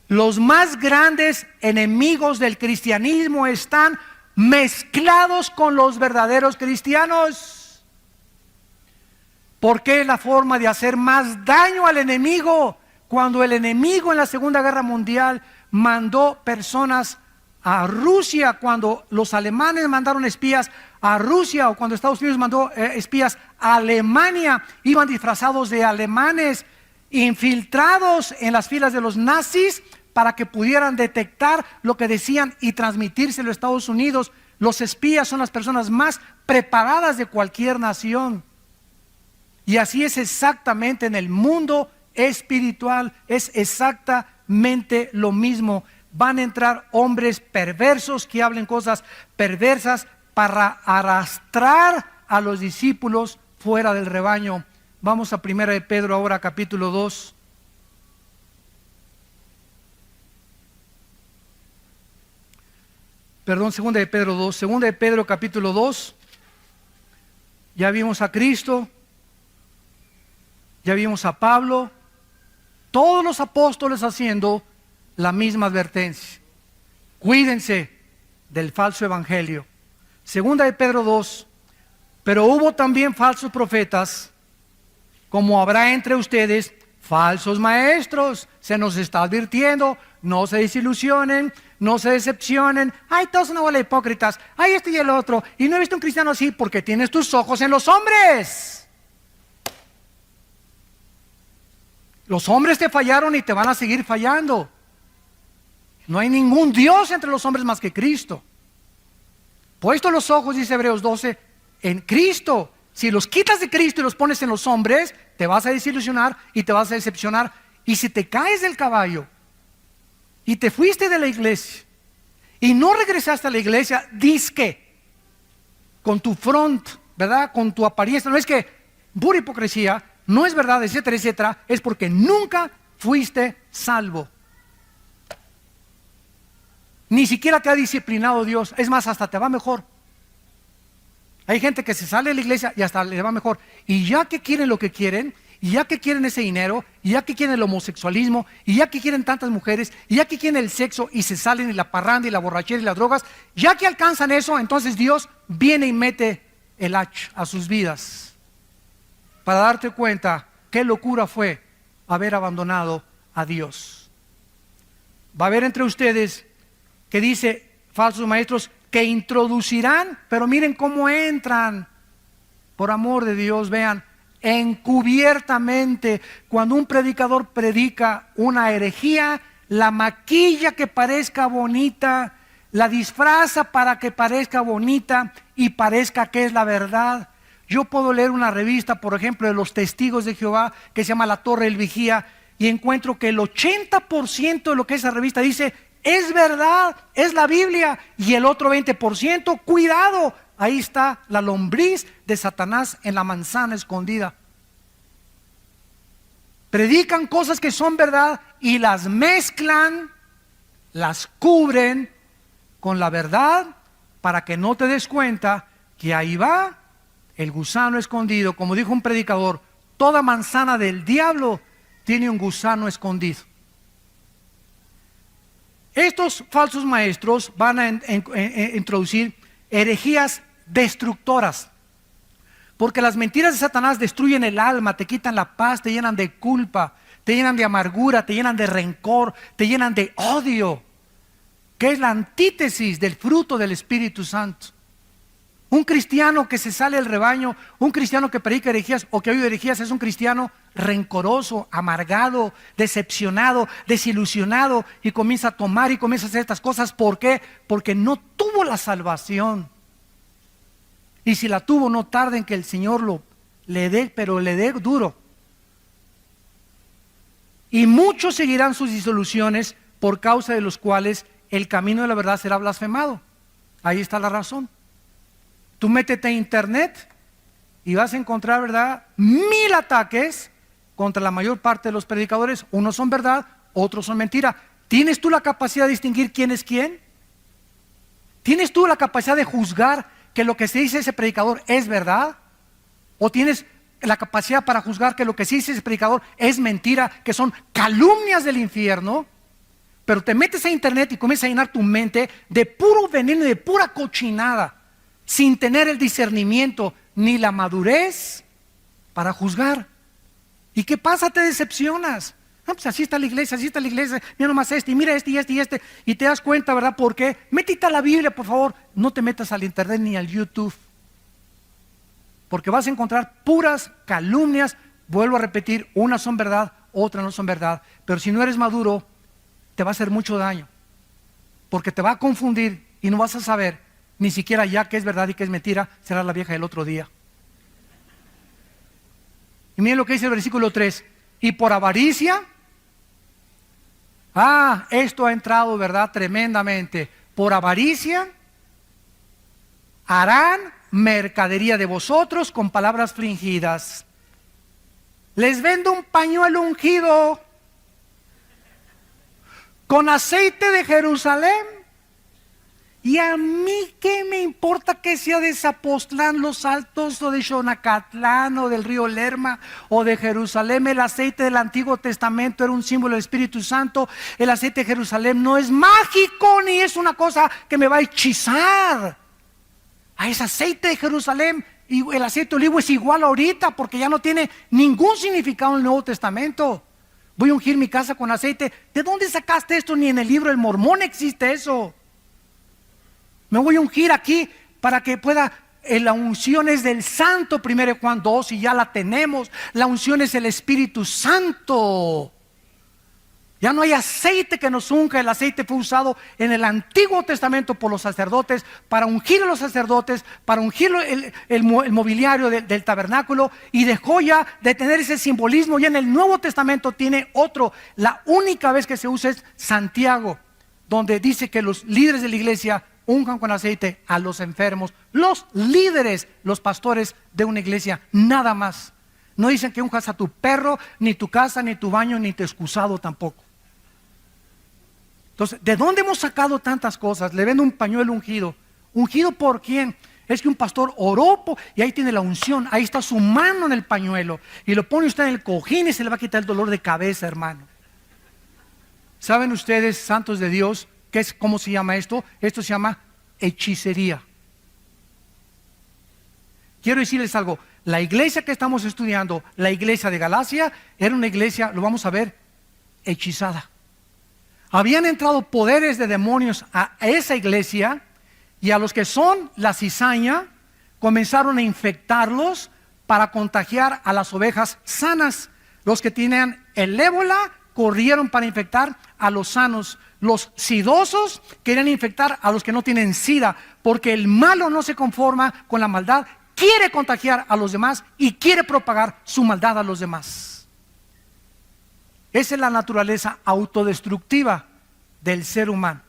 Los más grandes enemigos del cristianismo están mezclados con los verdaderos cristianos. ¿Por qué la forma de hacer más daño al enemigo? cuando el enemigo en la Segunda Guerra Mundial mandó personas a Rusia, cuando los alemanes mandaron espías a Rusia, o cuando Estados Unidos mandó espías a Alemania, iban disfrazados de alemanes, infiltrados en las filas de los nazis para que pudieran detectar lo que decían y transmitírselo a Estados Unidos. Los espías son las personas más preparadas de cualquier nación. Y así es exactamente en el mundo espiritual, es exactamente lo mismo. Van a entrar hombres perversos que hablen cosas perversas para arrastrar a los discípulos fuera del rebaño. Vamos a 1 de Pedro ahora, capítulo 2. Perdón, 2 de Pedro 2. 2 de Pedro, capítulo 2. Ya vimos a Cristo, ya vimos a Pablo, todos los apóstoles haciendo la misma advertencia. Cuídense del falso evangelio. 2 de Pedro 2. Pero hubo también falsos profetas, como habrá entre ustedes falsos maestros. Se nos está advirtiendo, no se desilusionen, no se decepcionen. Ay, todos son una bola de hipócritas. Ay, este y el otro. Y no he visto un cristiano así porque tienes tus ojos en los hombres. Los hombres te fallaron y te van a seguir fallando. No hay ningún Dios entre los hombres más que Cristo. Puesto los ojos, dice Hebreos 12, en Cristo. Si los quitas de Cristo y los pones en los hombres, te vas a desilusionar y te vas a decepcionar. Y si te caes del caballo y te fuiste de la iglesia y no regresaste a la iglesia, dizque con tu front, ¿verdad? Con tu apariencia, no es que pura hipocresía, no es verdad, etcétera, etcétera, es porque nunca fuiste salvo. Ni siquiera te ha disciplinado Dios, es más, hasta te va mejor. Hay gente que se sale de la iglesia y hasta le va mejor. Y ya que quieren lo que quieren, y ya que quieren ese dinero, y ya que quieren el homosexualismo, y ya que quieren tantas mujeres, y ya que quieren el sexo, y se salen y la parranda y la borrachera y las drogas, ya que alcanzan eso, entonces Dios viene y mete el hacha a sus vidas para darte cuenta qué locura fue haber abandonado a Dios. Va a haber entre ustedes que dice falsos maestros que introducirán, pero miren cómo entran, por amor de Dios, vean, encubiertamente. Cuando un predicador predica una herejía, la maquilla que parezca bonita, la disfraza para que parezca bonita y parezca que es la verdad. Yo puedo leer una revista, por ejemplo, de los Testigos de Jehová, que se llama La Torre del Vigía, y encuentro que el 80% de lo que esa revista dice es verdad, es la Biblia, y el otro 20%, cuidado, ahí está la lombriz de Satanás en la manzana escondida. Predican cosas que son verdad y las mezclan, las cubren con la verdad para que no te des cuenta que ahí va el gusano escondido. Como dijo un predicador, toda manzana del diablo tiene un gusano escondido. Estos falsos maestros van a introducir herejías destructoras, porque las mentiras de Satanás destruyen el alma, te quitan la paz, te llenan de culpa, te llenan de amargura, te llenan de rencor, te llenan de odio, que es la antítesis del fruto del Espíritu Santo. Un cristiano que se sale del rebaño, un cristiano que predica herejías o que oye herejías, es un cristiano rencoroso, amargado, decepcionado, desilusionado, y comienza a tomar y comienza a hacer estas cosas. ¿Por qué? Porque no tuvo la salvación. Y si la tuvo, no tarde en que el Señor le dé, pero le dé duro. Y muchos seguirán sus disoluciones, por causa de los cuales el camino de la verdad será blasfemado. Ahí está la razón. Tú métete a internet y vas a encontrar, ¿verdad?, 1000 ataques contra la mayor parte de los predicadores. Unos son verdad, otros son mentira. ¿Tienes tú la capacidad de distinguir quién es quién? ¿Tienes tú la capacidad de juzgar que lo que se dice ese predicador es verdad? ¿O tienes la capacidad para juzgar que lo que se dice ese predicador es mentira, que son calumnias del infierno? Pero te metes a internet y comienzas a llenar tu mente de puro veneno y de pura cochinada, sin tener el discernimiento ni la madurez para juzgar. ¿Y qué pasa? Te decepcionas. No, pues así está la iglesia, mira nomás este, y mira este, y este, y este, y te das cuenta, ¿verdad? ¿Por qué? Métete a la Biblia, por favor, no te metas al internet ni al YouTube, porque vas a encontrar puras calumnias. Vuelvo a repetir, unas son verdad, otras no son verdad, pero si no eres maduro, te va a hacer mucho daño, porque te va a confundir y no vas a saber ni siquiera ya qué es verdad y qué es mentira. Será la vieja del otro día. Y miren lo que dice el versículo 3, y por avaricia, esto ha entrado, ¿verdad? Tremendamente. Por avaricia harán mercadería de vosotros con palabras fingidas. Les vendo un pañuelo ungido con aceite de Jerusalén. Y a mí qué me importa que sea de Zapotlán, Los Altos, o de Xonacatlán, o del río Lerma, o de Jerusalén. El aceite del Antiguo Testamento era un símbolo del Espíritu Santo. El aceite de Jerusalén no es mágico, ni es una cosa que me va a hechizar. Es aceite de Jerusalén, y el aceite de olivo es igual ahorita, porque ya no tiene ningún significado en el Nuevo Testamento. Voy a ungir mi casa con aceite. ¿De dónde sacaste esto? Ni en el libro del Mormón existe eso. Me voy a ungir aquí para que pueda, la unción es del Santo, 1 Juan 2, y ya la tenemos. La unción es el Espíritu Santo. Ya no hay aceite que nos unja. El aceite fue usado en el Antiguo Testamento por los sacerdotes, para ungir a los sacerdotes, para ungir el mobiliario del tabernáculo, y dejó ya de tener ese simbolismo. Ya en el Nuevo Testamento tiene otro. La única vez que se usa es Santiago, donde dice que los líderes de la iglesia unjan con aceite a los enfermos. Los líderes, los pastores de una iglesia, nada más. No dicen que unjas a tu perro, ni tu casa, ni tu baño, ni tu excusado tampoco. Entonces, ¿de dónde hemos sacado tantas cosas? Le vendo un pañuelo ungido. ¿Ungido por quién? Es que un pastor oró y ahí tiene la unción. Ahí está su mano en el pañuelo, y lo pone usted en el cojín y se le va a quitar el dolor de cabeza, hermano. ¿Saben ustedes, santos de Dios, cómo se llama esto? Esto se llama hechicería. Quiero decirles algo. La iglesia que estamos estudiando, la iglesia de Galacia, era una iglesia, lo vamos a ver, hechizada. Habían entrado poderes de demonios a esa iglesia, y a los que son la cizaña comenzaron a infectarlos para contagiar a las ovejas sanas. Los que tenían el ébola corrieron para infectar a los sanos. Los sidosos querían infectar a los que no tienen sida, porque el malo no se conforma con la maldad, quiere contagiar a los demás y quiere propagar su maldad a los demás. Esa es la naturaleza autodestructiva del ser humano.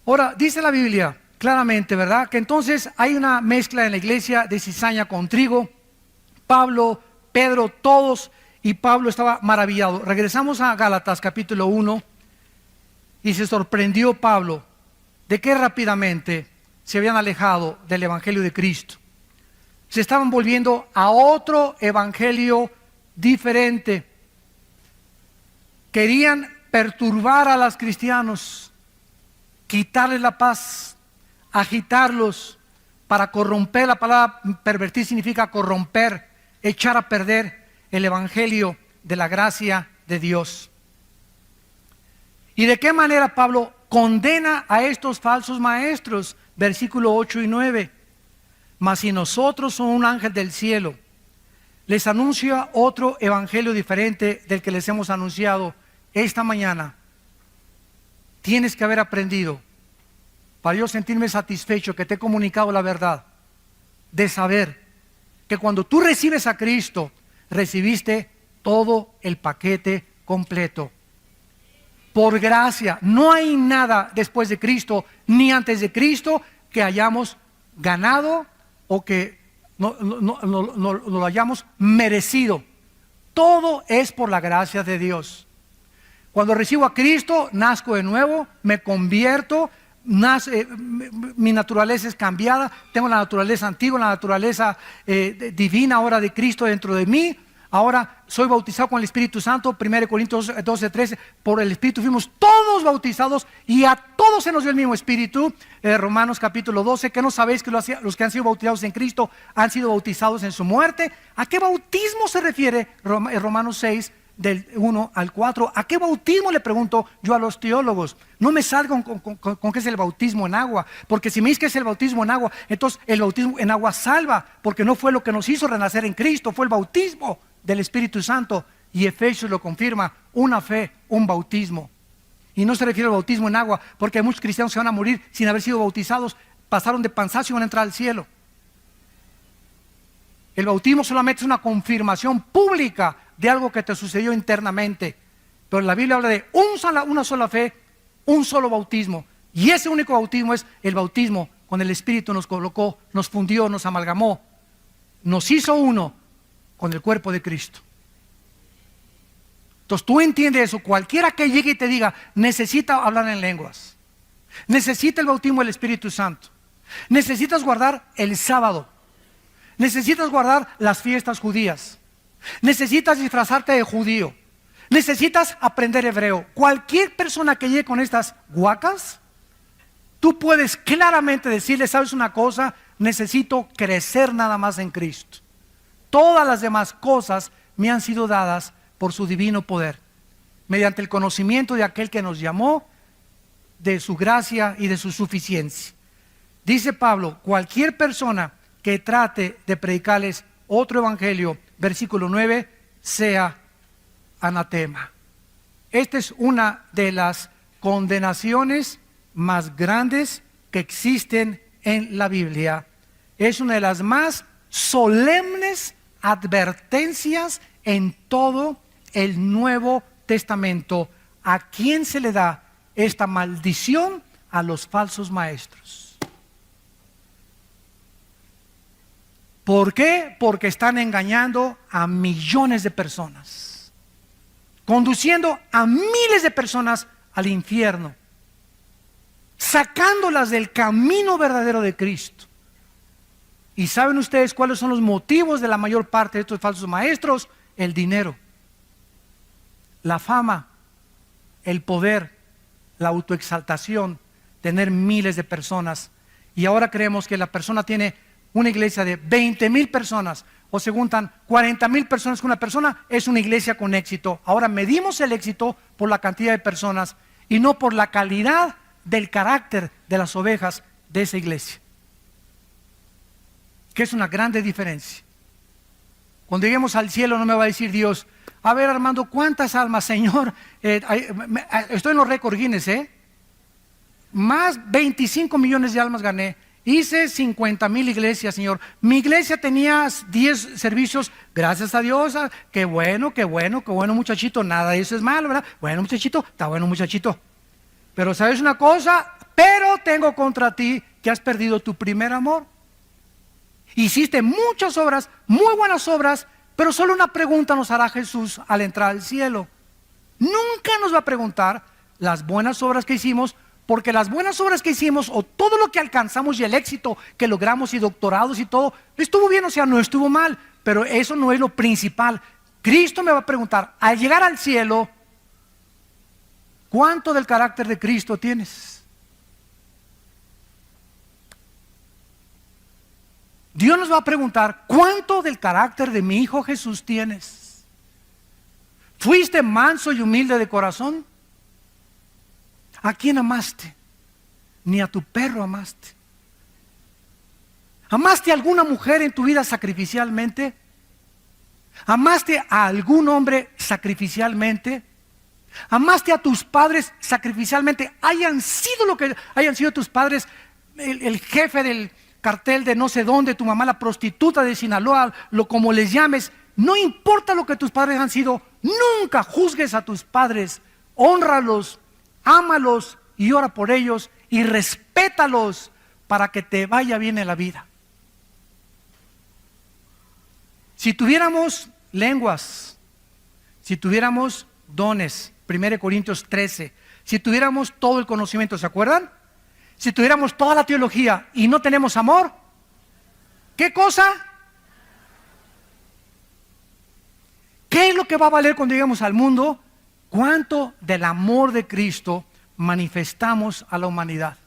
Ahora, dice la Biblia claramente, ¿verdad?, que entonces hay una mezcla en la iglesia de cizaña con trigo. Pablo, Pedro, todos, y Pablo estaba maravillado. Regresamos a Gálatas capítulo 1, y se sorprendió Pablo de que rápidamente se habían alejado del evangelio de Cristo. Se estaban volviendo a otro evangelio diferente. Querían perturbar a los cristianos, quitarles la paz, agitarlos para corromper. La palabra pervertir significa corromper, echar a perder el evangelio de la gracia de Dios. ¿Y de qué manera Pablo condena a estos falsos maestros? Versículo 8 y 9. Mas si nosotros somos un ángel del cielo, les anuncia otro evangelio diferente del que les hemos anunciado esta mañana. Tienes que haber aprendido, para yo sentirme satisfecho que te he comunicado la verdad, de saber que cuando tú recibes a Cristo, recibiste todo el paquete completo. Por gracia, no hay nada después de Cristo ni antes de Cristo que hayamos ganado o que no lo hayamos merecido. Todo es por la gracia de Dios. Cuando recibo a Cristo, nazco de nuevo, me convierto, mi naturaleza es cambiada, tengo la naturaleza antigua, la naturaleza divina ahora de Cristo dentro de mí. Ahora soy bautizado con el Espíritu Santo, 1 Corintios 12, 13, por el Espíritu fuimos todos bautizados, y a todos se nos dio el mismo Espíritu. Romanos capítulo 12, ¿qué no sabéis que los que han sido bautizados en Cristo han sido bautizados en su muerte? ¿A qué bautismo se refiere Romanos 6? del 1 al 4. ¿A qué bautismo? Le pregunto yo a los teólogos. No me salgan con qué es el bautismo en agua, porque si me dices que es el bautismo en agua, entonces el bautismo en agua salva, porque no fue lo que nos hizo renacer en Cristo, fue el bautismo del Espíritu Santo. Y Efesios lo confirma: una fe, un bautismo. Y no se refiere al bautismo en agua, porque hay muchos cristianos que van a morir sin haber sido bautizados, pasaron de panzazo y van a entrar al cielo. El bautismo solamente es una confirmación pública de algo que te sucedió internamente. Pero la Biblia habla de una sola fe, un solo bautismo. Y ese único bautismo es el bautismo cuando el Espíritu nos colocó, nos fundió, nos amalgamó, nos hizo uno con el cuerpo de Cristo. Entonces tú entiendes eso. Cualquiera que llegue y te diga, necesita hablar en lenguas, necesita el bautismo del Espíritu Santo, necesitas guardar el sábado, necesitas guardar las fiestas judías, necesitas disfrazarte de judío, necesitas aprender hebreo. Cualquier persona que llegue con estas guacas, tú puedes claramente decirle: ¿sabes una cosa? Necesito crecer nada más en Cristo. Todas las demás cosas me han sido dadas por su divino poder, mediante el conocimiento de aquel que nos llamó, de su gracia y de su suficiencia. Dice Pablo: cualquier persona que trate de predicarles otro evangelio, versículo 9, sea anatema. Esta es una de las condenaciones más grandes que existen en la Biblia. Es una de las más solemnes advertencias en todo el Nuevo Testamento. ¿A quién se le da esta maldición? A los falsos maestros. ¿Por qué? Porque están engañando a millones de personas, conduciendo a miles de personas al infierno, sacándolas del camino verdadero de Cristo. ¿Y saben ustedes cuáles son los motivos de la mayor parte de estos falsos maestros? El dinero, la fama, el poder, la autoexaltación, tener miles de personas. Y ahora creemos que la persona tiene una iglesia de 20,000 personas, o se juntan 40,000 personas con una persona, es una iglesia con éxito. Ahora medimos el éxito por la cantidad de personas y no por la calidad del carácter de las ovejas de esa iglesia, que es una grande diferencia. Cuando lleguemos al cielo no me va a decir Dios: a ver, Armando, ¿cuántas almas, Señor? Estoy en los récords Guinness, más 25 millones de almas gané. Hice 50,000 iglesias, Señor. Mi iglesia tenía 10 servicios, gracias a Dios. Qué bueno, muchachito. Nada de eso es malo, ¿verdad? Bueno, muchachito, está bueno, muchachito. Pero ¿sabes una cosa? Pero tengo contra ti que has perdido tu primer amor. Hiciste muchas obras, muy buenas obras, pero solo una pregunta nos hará Jesús al entrar al cielo. Nunca nos va a preguntar las buenas obras que hicimos, porque las buenas obras que hicimos, o todo lo que alcanzamos y el éxito que logramos y doctorados y todo, estuvo bien, o sea, no estuvo mal, pero eso no es lo principal. Cristo me va a preguntar, al llegar al cielo, ¿cuánto del carácter de Cristo tienes? Dios nos va a preguntar, ¿cuánto del carácter de mi Hijo Jesús tienes? ¿Fuiste manso y humilde de corazón? ¿A quién amaste? Ni a tu perro amaste. ¿Amaste a alguna mujer en tu vida sacrificialmente? ¿Amaste a algún hombre sacrificialmente? ¿Amaste a tus padres sacrificialmente? Hayan sido lo que hayan sido tus padres, el jefe del cartel de no sé dónde, tu mamá la prostituta de Sinaloa, lo como les llames, no importa lo que tus padres han sido, nunca juzgues a tus padres, hónralos, ámalos y ora por ellos y respétalos para que te vaya bien en la vida. Si tuviéramos lenguas, si tuviéramos dones, 1 Corintios 13, si tuviéramos todo el conocimiento, ¿se acuerdan? Si tuviéramos toda la teología y no tenemos amor, ¿qué cosa? ¿Qué es lo que va a valer cuando lleguemos al mundo? ¿Cuánto del amor de Cristo manifestamos a la humanidad?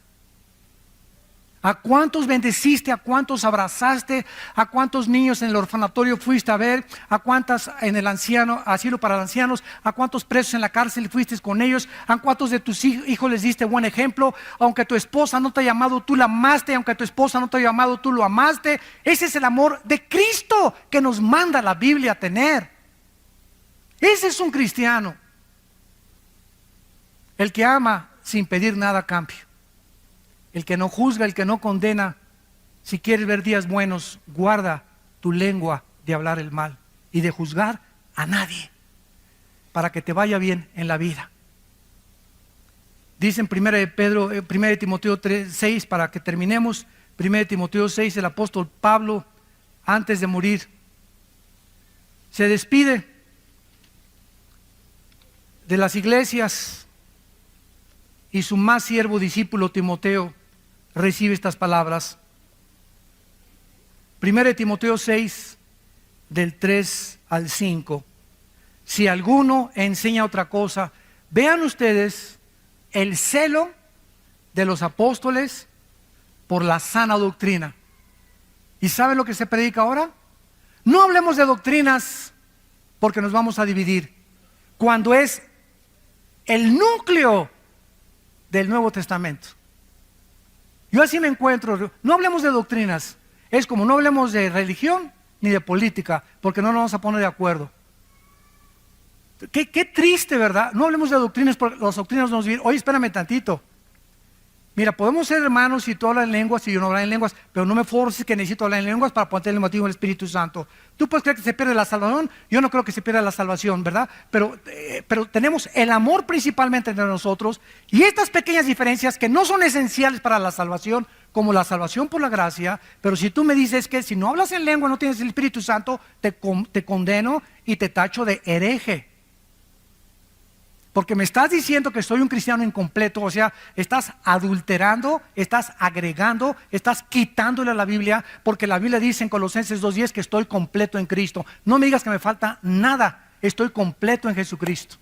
¿A cuántos bendeciste? ¿A cuántos abrazaste? ¿A cuántos niños en el orfanatorio fuiste a ver? ¿A cuántas en el asilo para ancianos? ¿A cuántos presos en la cárcel fuiste con ellos? ¿A cuántos de tus hijos les diste buen ejemplo? Aunque tu esposa no te ha llamado, tú la amaste. Aunque tu esposa no te ha llamado, tú lo amaste. Ese es el amor de Cristo que nos manda la Biblia a tener. Ese es un cristiano. El que ama sin pedir nada a cambio. El que no juzga, el que no condena. Si quieres ver días buenos, guarda tu lengua de hablar el mal y de juzgar a nadie, para que te vaya bien en la vida. Dice en 1 Timoteo 6, para que terminemos, 1 Timoteo 6, el apóstol Pablo, antes de morir, se despide de las iglesias y su más siervo discípulo Timoteo recibe estas palabras. 1 Timoteo 6, del 3 al 5. Si alguno enseña otra cosa, vean ustedes el celo de los apóstoles por la sana doctrina. ¿Y saben lo que se predica ahora? No hablemos de doctrinas porque nos vamos a dividir, cuando es el núcleo del Nuevo Testamento. Yo así me encuentro. No hablemos de doctrinas. Es como no hablemos de religión ni de política, porque no nos vamos a poner de acuerdo. Qué triste, ¿verdad? No hablemos de doctrinas, porque las doctrinas nos vienen. Oye, espérame tantito. Mira, podemos ser hermanos si tú hablas en lenguas y yo no hablo en lenguas, pero no me forces que necesito hablar en lenguas para poner el motivo del Espíritu Santo. Tú puedes creer que se pierde la salvación, yo no creo que se pierda la salvación, ¿verdad? Pero tenemos el amor principalmente entre nosotros, y estas pequeñas diferencias que no son esenciales para la salvación, como la salvación por la gracia. Pero si tú me dices que si no hablas en lengua no tienes el Espíritu Santo, te condeno y te tacho de hereje. Porque me estás diciendo que soy un cristiano incompleto, o sea, estás adulterando, estás agregando, estás quitándole a la Biblia, porque la Biblia dice en Colosenses 2:10 que estoy completo en Cristo. No me digas que me falta nada, estoy completo en Jesucristo.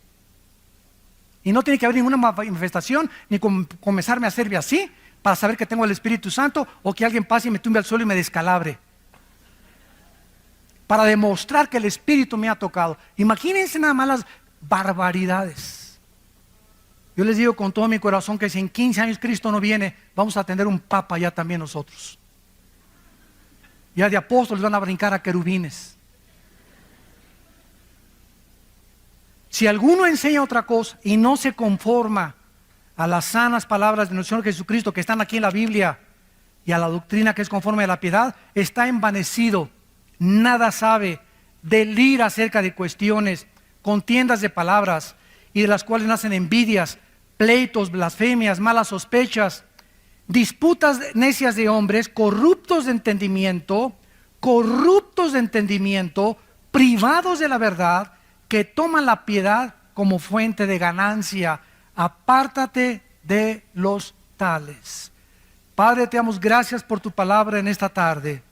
Y no tiene que haber ninguna manifestación, ni comenzarme a hacerme así, para saber que tengo el Espíritu Santo, o que alguien pase y me tumbe al suelo y me descalabre. Para demostrar que el Espíritu me ha tocado. Imagínense nada más las barbaridades. Yo les digo con todo mi corazón que si en 15 años Cristo no viene, vamos a tener un papa ya también nosotros. Ya de apóstoles van a brincar a querubines. Si alguno enseña otra cosa y no se conforma a las sanas palabras de nuestro Señor Jesucristo que están aquí en la Biblia y a la doctrina que es conforme a la piedad, está envanecido, nada sabe, delira acerca de cuestiones, contiendas de palabras, y de las cuales nacen envidias, pleitos, blasfemias, malas sospechas, disputas necias de hombres, corruptos de entendimiento, privados de la verdad, que toman la piedad como fuente de ganancia. Apártate de los tales. Padre, te damos gracias por tu palabra en esta tarde.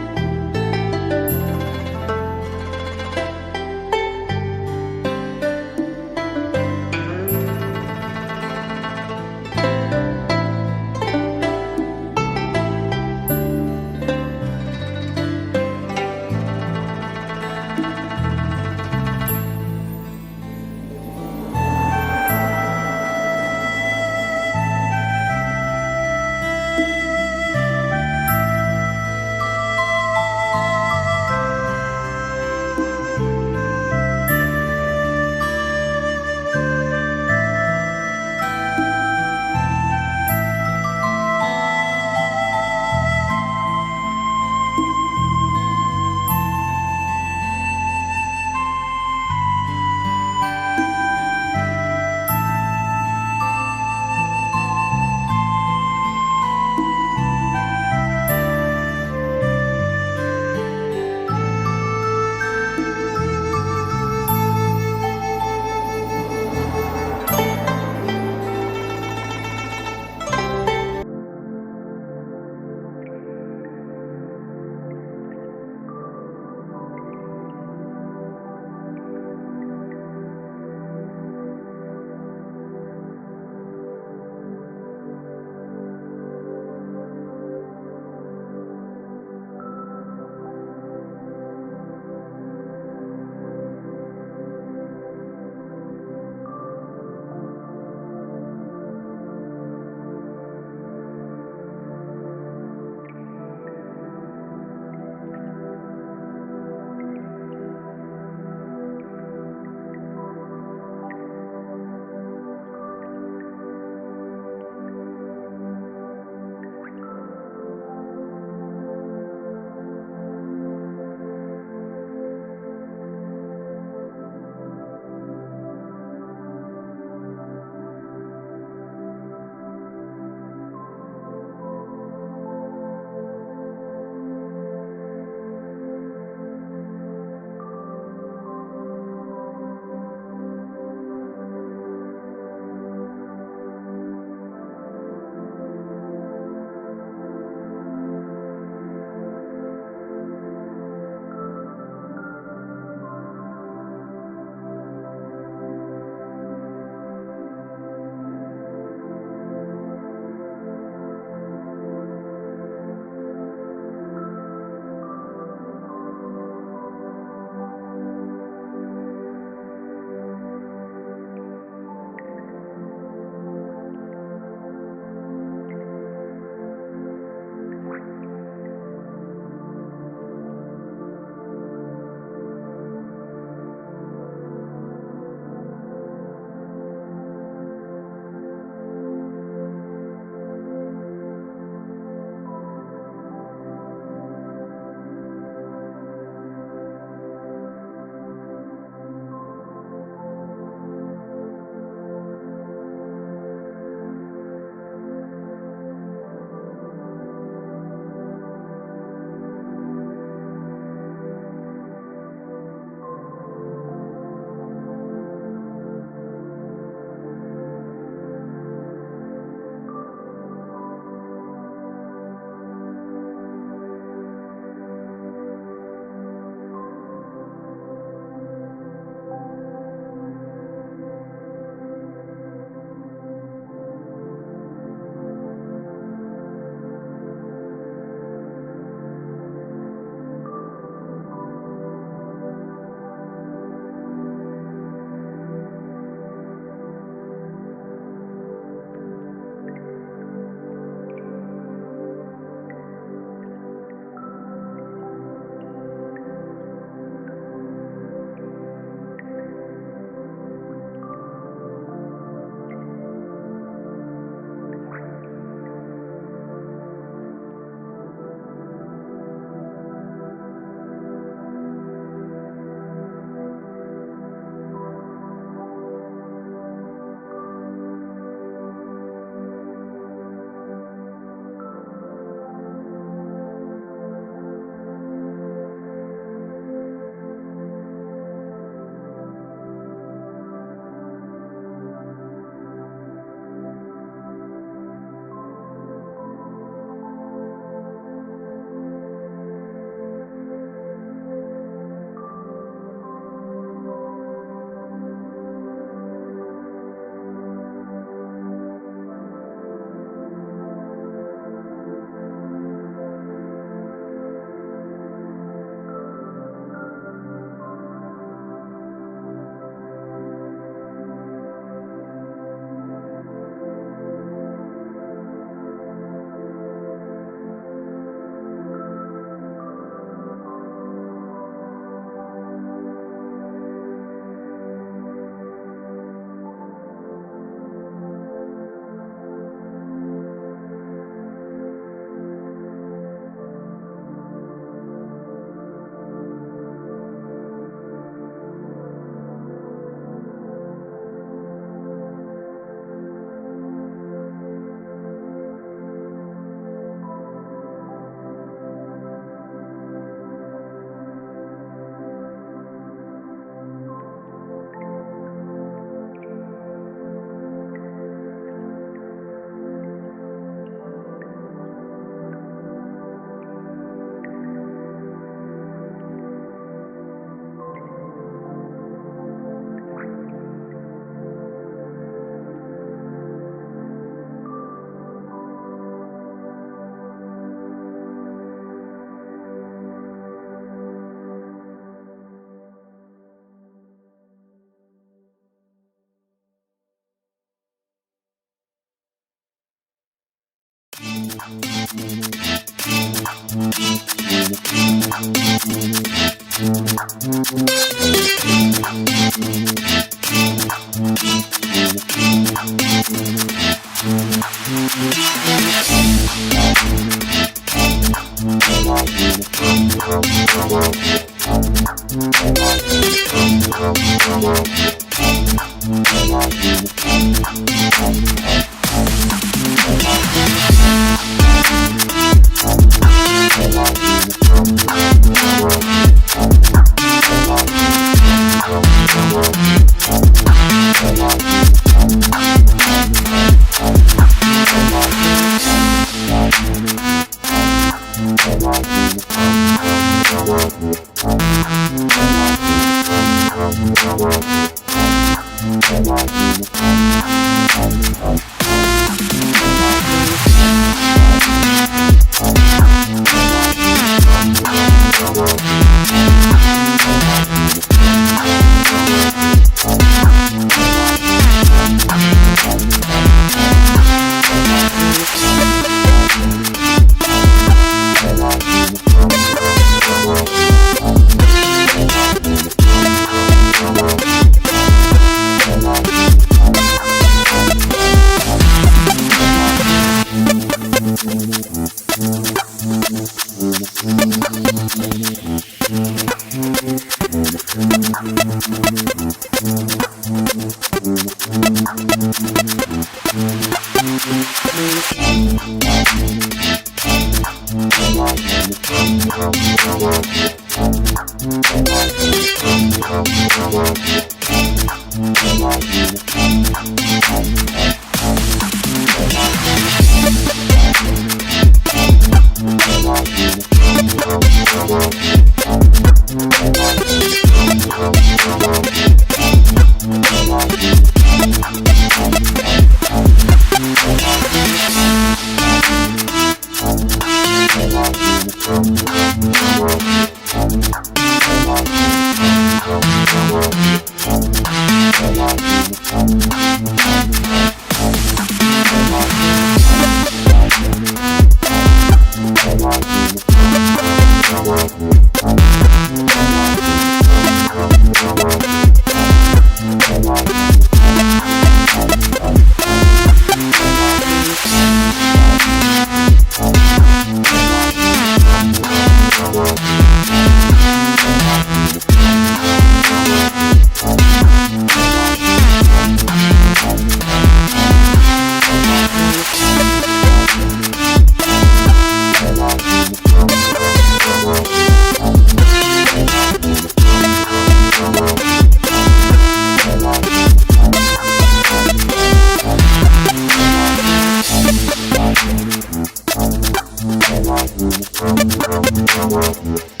Thank you.